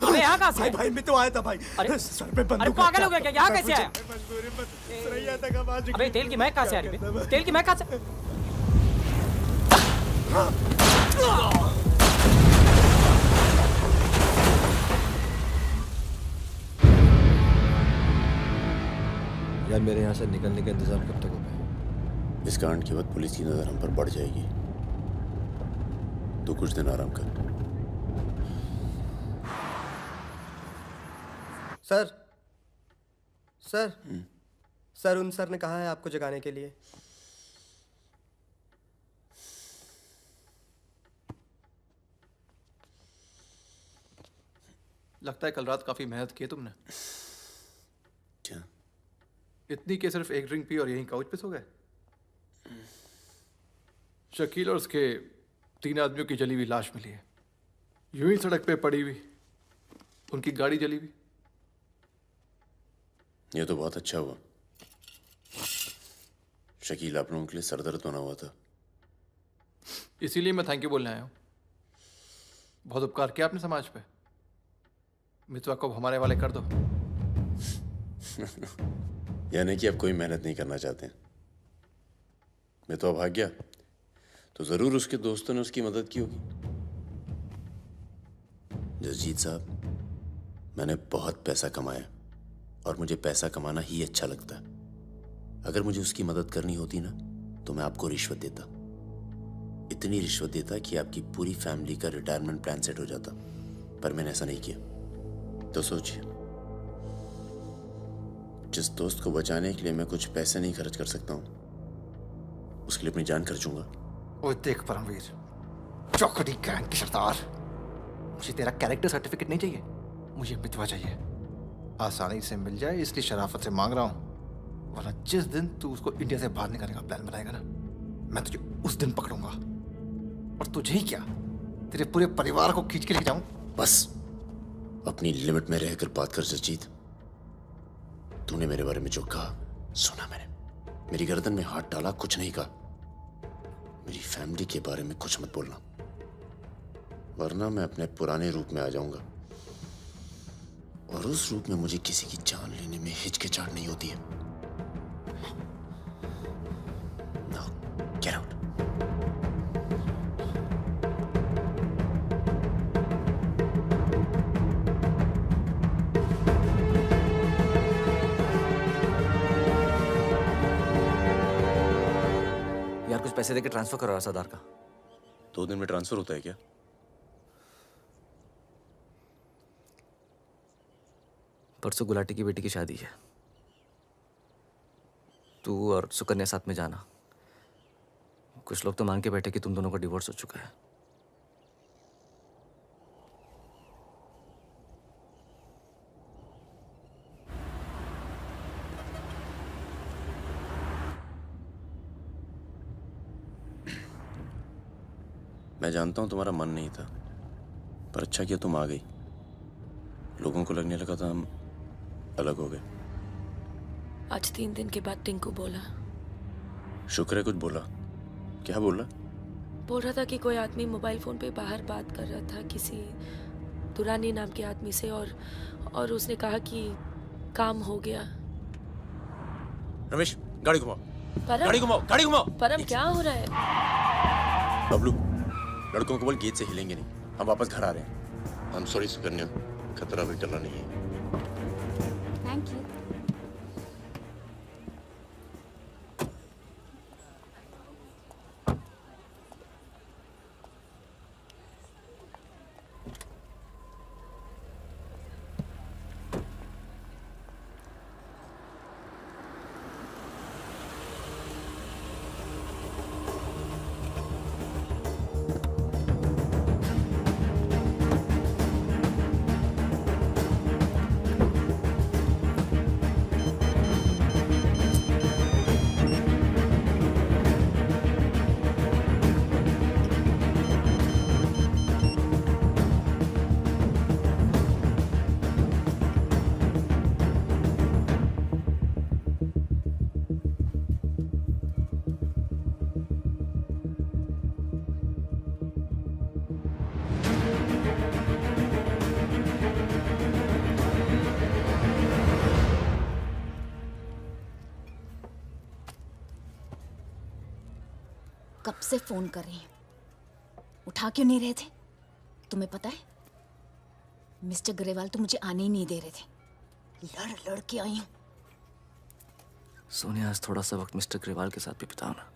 S22: अबे यहाँ कहाँ से?
S11: भाई मैं तो आया था भाई।
S22: अरे
S11: सर पे बंदूक।
S22: अरे पागल हो गया क्या? यहाँ कैसे आया?
S11: अबे
S22: अबे तेल की महक कहाँ से आ रही बे? तेल की महक कहाँ से?
S19: यार मेरे यहाँ से निकलने का इंतजाम कब तक होगा?
S14: इस कांड के बाद पुलिस की नजर हम पर बढ़ जाएगी। तो कुछ दिन आराम कर।
S23: सर सर सर उन सर ने कहा है आपको जगाने के लिए।
S18: लगता है कल रात काफी मेहनत की है तुमने।
S14: क्या?
S18: इतनी कि सिर्फ एक ड्रिंक पी और यहीं काउच पे सो गए? शकील और उसके 3 आदमियों की जली हुई लाश मिली है, यूं ही सड़क पे पड़ी हुई। उनकी गाड़ी जली हुई।
S14: ये तो बहुत अच्छा हुआ। शकील आप लोगों के लिए सरदर्द बना हुआ था।
S18: इसीलिए मैं थैंक यू बोलने आया हूँ। बहुत उपकार किया आपने समाज पे। मितवा को हमारे वाले कर दो।
S14: यानी कि आप कोई मेहनत नहीं करना चाहते। मितवा भाग गया तो जरूर उसके दोस्तों ने उसकी मदद की होगी। जसजीत साहब, मैंने बहुत पैसा कमाया और मुझे पैसा कमाना ही अच्छा लगता है। अगर मुझे उसकी मदद करनी होती ना तो मैं आपको रिश्वत देता, इतनी रिश्वत देता कि आपकी पूरी फैमिली का रिटायरमेंट प्लान सेट हो जाता। पर मैंने ऐसा नहीं किया। तो सोचिए, जिस दोस्त को बचाने के लिए मैं कुछ पैसे नहीं खर्च कर सकता हूं, उसके लिए अपनी जान खर्चूंगा।
S18: ओए देख परमवीर, चौकड़ी गैंग की सरदार, मुझे तेरा कैरेक्टर सर्टिफिकेट नहीं चाहिए, मुझे मितवा चाहिए। आसानी से मिल जाए इसलिए शराफत से मांग रहा हूं, वरना जिस दिन तू उसको इंडिया से बाहर निकालने का प्लान बनाएगा ना, मैं तुझे उस दिन पकड़ूंगा। और तुझे ही क्या, तेरे पूरे परिवार को खींच के ले जाऊं।
S14: बस अपनी लिमिट में रहकर बात कर जसजीत। तूने मेरे बारे में जो कहा सुना मैंने। मेरी गर्दन में हाथ डाला, कुछ नहीं कहा। मेरी फैमिली के बारे में कुछ मत बोलना, वरना मैं अपने पुराने रूप में आ जाऊंगा। और उस रूप में मुझे किसी की जान लेने में हिचकिचाहट नहीं होती है। Now, get out.
S13: यार कुछ पैसे देके ट्रांसफर करो सरदार का।
S14: 2 दिन में ट्रांसफर होता है क्या?
S13: परसों गुलाटी की बेटी की शादी है, तू और सुकन्या साथ में जाना। कुछ लोग तो मान के बैठे कि तुम दोनों का डिवोर्स हो चुका है।
S14: मैं जानता हूं तुम्हारा मन नहीं था, पर अच्छा किया तुम आ गई। लोगों को लगने लगा था हम अलग हो गए।
S6: आज 3 दिन के बाद टिंकू बोला।
S14: शुक्र है कुछ बोला। क्या बोला?
S6: बोल रहा था कि कोई आदमी मोबाइल फ़ोन पे बाहर बात कर रहा था किसी दुरानी नाम के आदमी से, और उसने कहा कि काम हो गया।
S14: रमेश, गाड़ी घुमाओ।
S6: परम,
S14: गाड़ी घुमाओ, गाड़ी घुमाओ।
S6: परम क्या हो रहा है?
S14: बबलू, लड़कों को बोल गेट से हिलेंगे नहीं, हम वापस घर आ रहे हैं। हम सॉरी सुकन्या, खतरा भी टला नहीं है।
S15: Thank you.
S4: कब से फोन कर रही हूं, उठा क्यों नहीं रहे थे? तुम्हें पता है मिस्टर ग्रेवाल तो मुझे आने ही नहीं दे रहे थे, लड़ लड़ के आई हूं।
S13: सोनिया, आज थोड़ा सा वक्त मिस्टर ग्रेवाल के साथ भी बिताओ ना,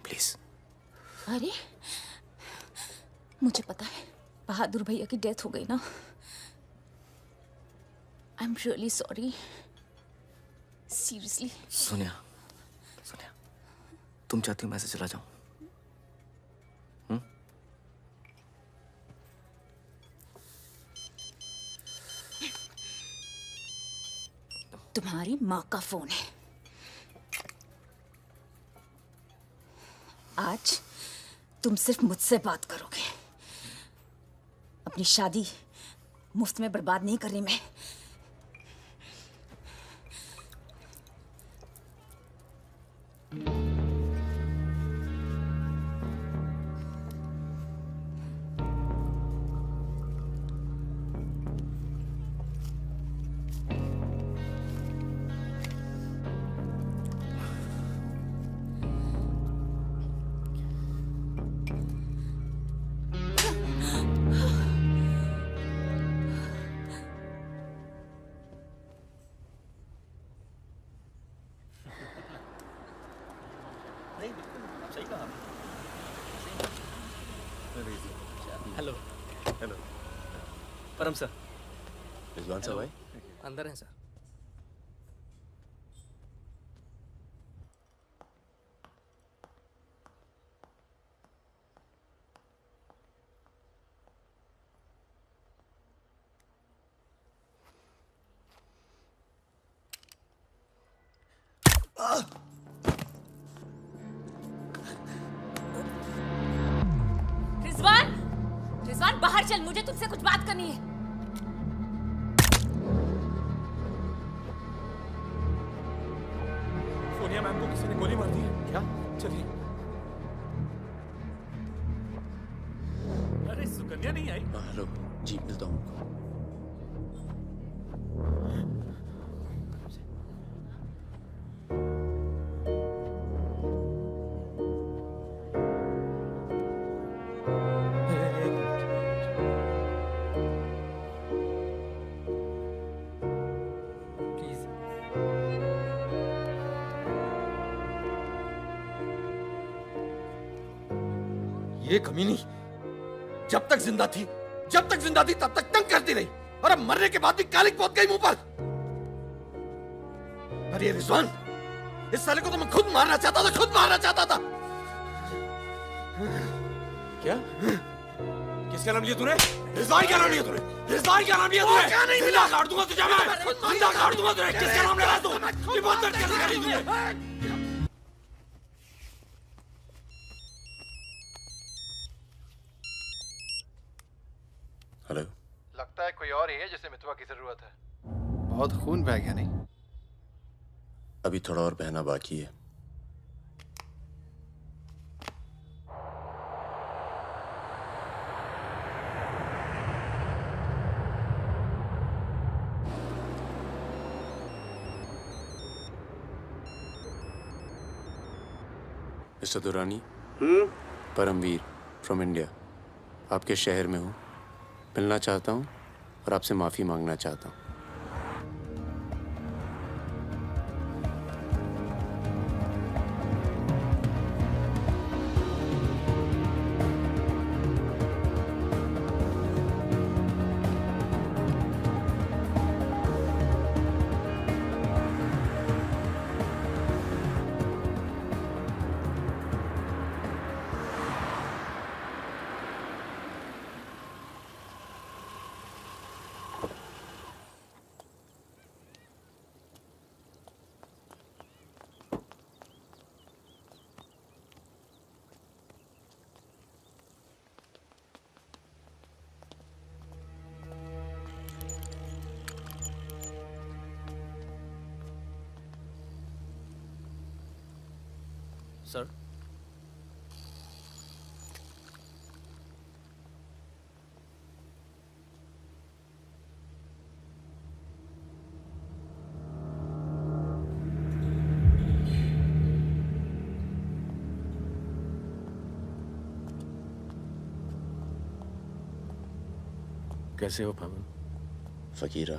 S13: प्लीज।
S4: अरे मुझे पता है बहादुर भैया की डेथ हो गई ना। I am really sorry, seriously.
S13: Sonia, Sonia, तुम चाहती हो मैं ऐसे चला जाऊं?
S4: तुम्हारी माँ का फोन है। आज तुम सिर्फ मुझसे बात करोगे। अपनी शादी मुफ्त में बर्बाद नहीं कर रही मैं।
S10: हेलो। हेलो परम सर।
S14: रिजवान साहब आए?
S10: अंदर हैं सर।
S4: रिजवान, रिजवान बाहर चल, मुझे तुमसे कुछ बात करनी है।
S20: सोनिया मैम को किसी ने गोली मार दी है क्या? चलिए। अरे सुकन्या नहीं आई?
S14: हेलो जी, मिलता हूँ।
S8: ये कमीनी जब तक जिंदा थी तब तक तंग करती रही, और अब मरने के बाद भी कालिक पहुंच गई मुंह पर। अरे रिजवान, इस साले को तो मैं खुद मारना चाहता था। क्या? किसका नाम लिया तूने? रिजवान का नाम लिया तूने? क्या नहीं मिला? काट दूंगा तुझे मैं, जिंदा काट दूंगा तुझे। किसका नाम लगा तू? ये बहुत दर्द कैसे करी तूने? हेलो।
S18: लगता है कोई और ही है जिसे मितवा की जरूरत है। बहुत खून बह गया नहीं?
S14: अभी थोड़ा और बहना बाकी है। Mister Durrani, Paramvir from India, आपके शहर में हूँ, मिलना चाहता हूँ और आपसे माफ़ी मांगना चाहता हूँ।
S22: सर,
S2: कैसे हो पवन?
S14: फकीरा,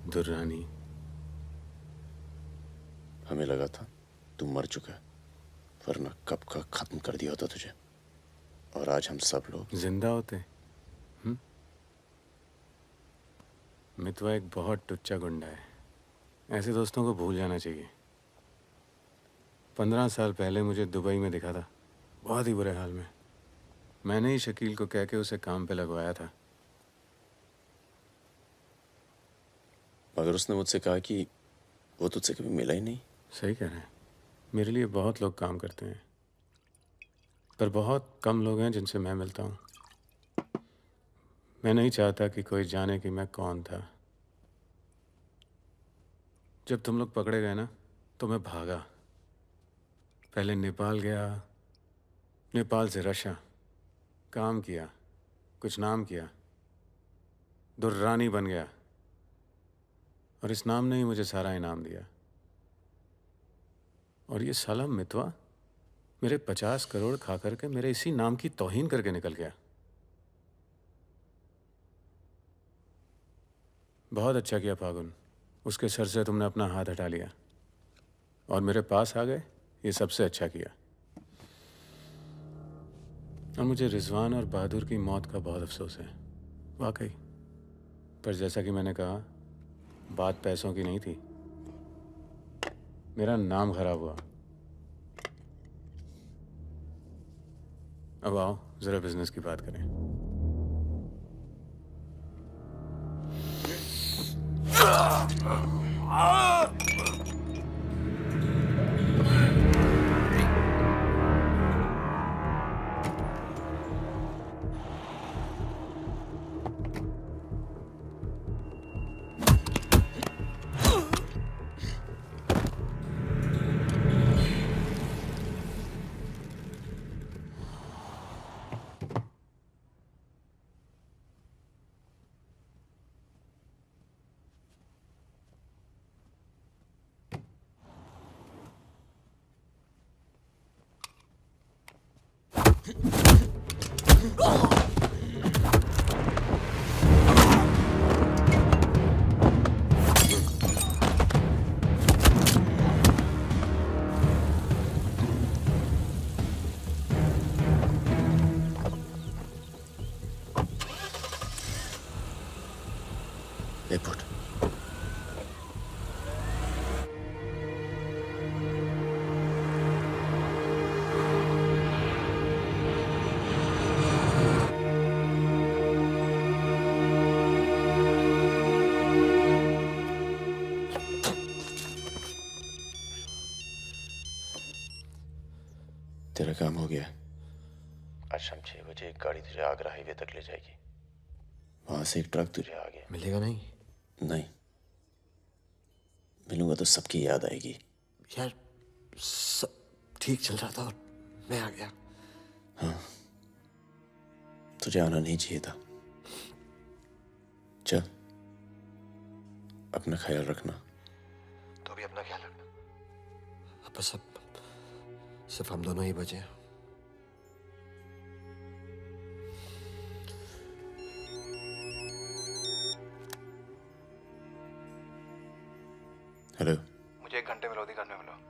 S2: दुर्रानी,
S14: हमें लगा था तू मर चुका है, वरना कब का खत्म कर दिया होता तुझे। और आज हम सब लोग
S2: जिंदा होते। मितवा एक बहुत टुच्चा गुंडा है, ऐसे दोस्तों को भूल जाना चाहिए। 15 साल पहले मुझे दुबई में दिखा था, बहुत ही बुरे हाल में। मैंने ही शकील को कह के उसे काम पे लगवाया था।
S14: मगर उसने मुझसे कहा कि वो तुझसे कभी मिला ही नहीं।
S2: सही कह रहे हैं, मेरे लिए बहुत लोग काम करते हैं, पर बहुत कम लोग हैं जिनसे मैं मिलता हूँ। मैं नहीं चाहता कि कोई जाने कि मैं कौन था। जब तुम लोग पकड़े गए ना, तो मैं भागा। पहले नेपाल गया, नेपाल से रशिया, काम किया, कुछ नाम किया, दुर्रानी बन गया, और इस नाम ने ही मुझे सारा इनाम दिया। और ये साला मितवा मेरे 50 करोड़ खा करके मेरे इसी नाम की तौहीन करके निकल गया। बहुत अच्छा किया फागुन, उसके सर से तुमने अपना हाथ हटा लिया और मेरे पास आ गए, ये सबसे अच्छा किया। और मुझे रिजवान और बहादुर की मौत का बहुत अफसोस है, वाकई। पर जैसा कि मैंने कहा, बात पैसों की नहीं थी, मेरा नाम खराब हुआ। अब आओ जरा बिजनेस की बात करें।
S14: तेरा काम हो गया। आज शाम 6 बजे एक गाड़ी तुझे आगरा हाईवे तक ले जाएगी, वहां से एक ट्रक तुझे आगे
S19: मिलेगा नहीं?
S14: नहीं मिलूंगा तो सबकी याद आएगी।
S19: यार सब ठीक चल रहा था और मैं आ गया।
S14: हाँ, तुझे आना नहीं चाहिए था। चल, अपना ख्याल रखना।
S19: तो भी अपना ख्याल रखना। बस अब सिर्फ हम दोनों ही बचे हैं।
S14: हेलो,
S18: मुझे 1 घंटे में लोधी घाट में मिलो।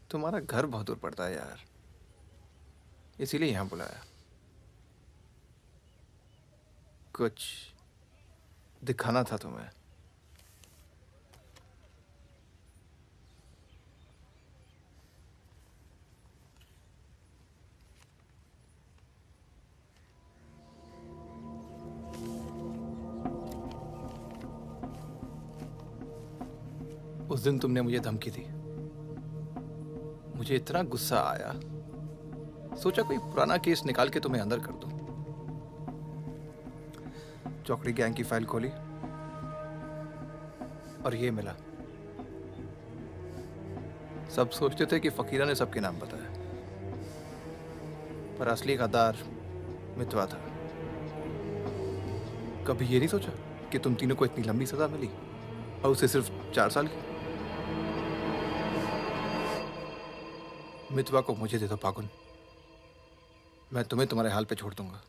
S18: तुम्हारा घर बहुत दूर पड़ता है यार, इसीलिए यहाँ बुलाया। कुछ दिखाना था तुम्हें। उस दिन तुमने मुझे धमकी दी, मुझे इतना गुस्सा आया, सोचा कोई पुराना केस निकाल के तुम्हें अंदर कर दूं। चौकड़ी गैंग की फाइल खोली और ये मिला। सब सोचते थे कि फकीरा ने सबके नाम बताया, पर असली गद्दार मितवा था। कभी ये नहीं सोचा कि तुम तीनों को इतनी लंबी सजा मिली और उसे सिर्फ 4 साल की। मितवा को मुझे दे दो पागुन, मैं तुम्हें तुम्हारे हाल पे छोड़ दूंगा।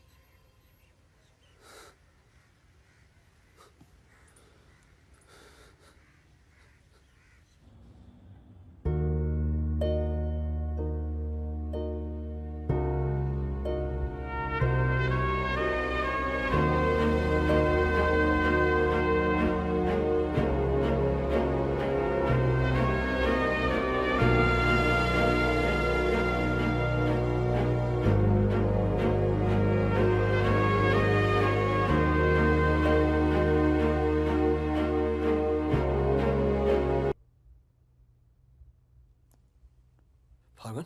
S19: फागुन,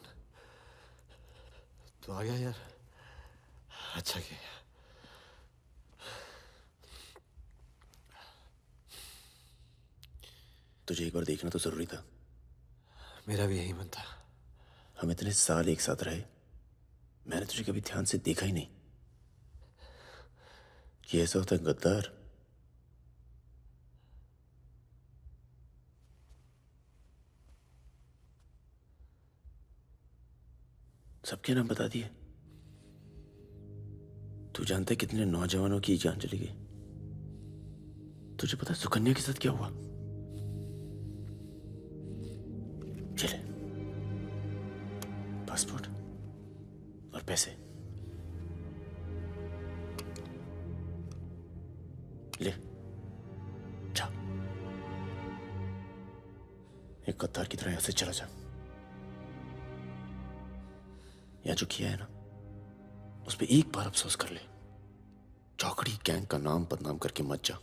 S19: तो आ गया यार, अच्छा किया।
S14: तुझे एक बार देखना तो जरूरी था।
S19: मेरा भी यही मन था।
S14: हम इतने साल एक साथ रहे, मैंने तुझे कभी ध्यान से देखा ही नहीं। ये ऐसा होता है गद्दार। सबके नाम बता दिए। तू जानता है कितने नौजवानों की जान चली गई? तुझे पता है सुकन्या के साथ क्या हुआ? चले, पासपोर्ट और पैसे ले, जा। एक गद्दार की तरह यहां से चला जा। या जो किया है ना, उस पर एक बार अफसोस कर ले। चौकड़ी गैंग का नाम बदनाम करके मत जा।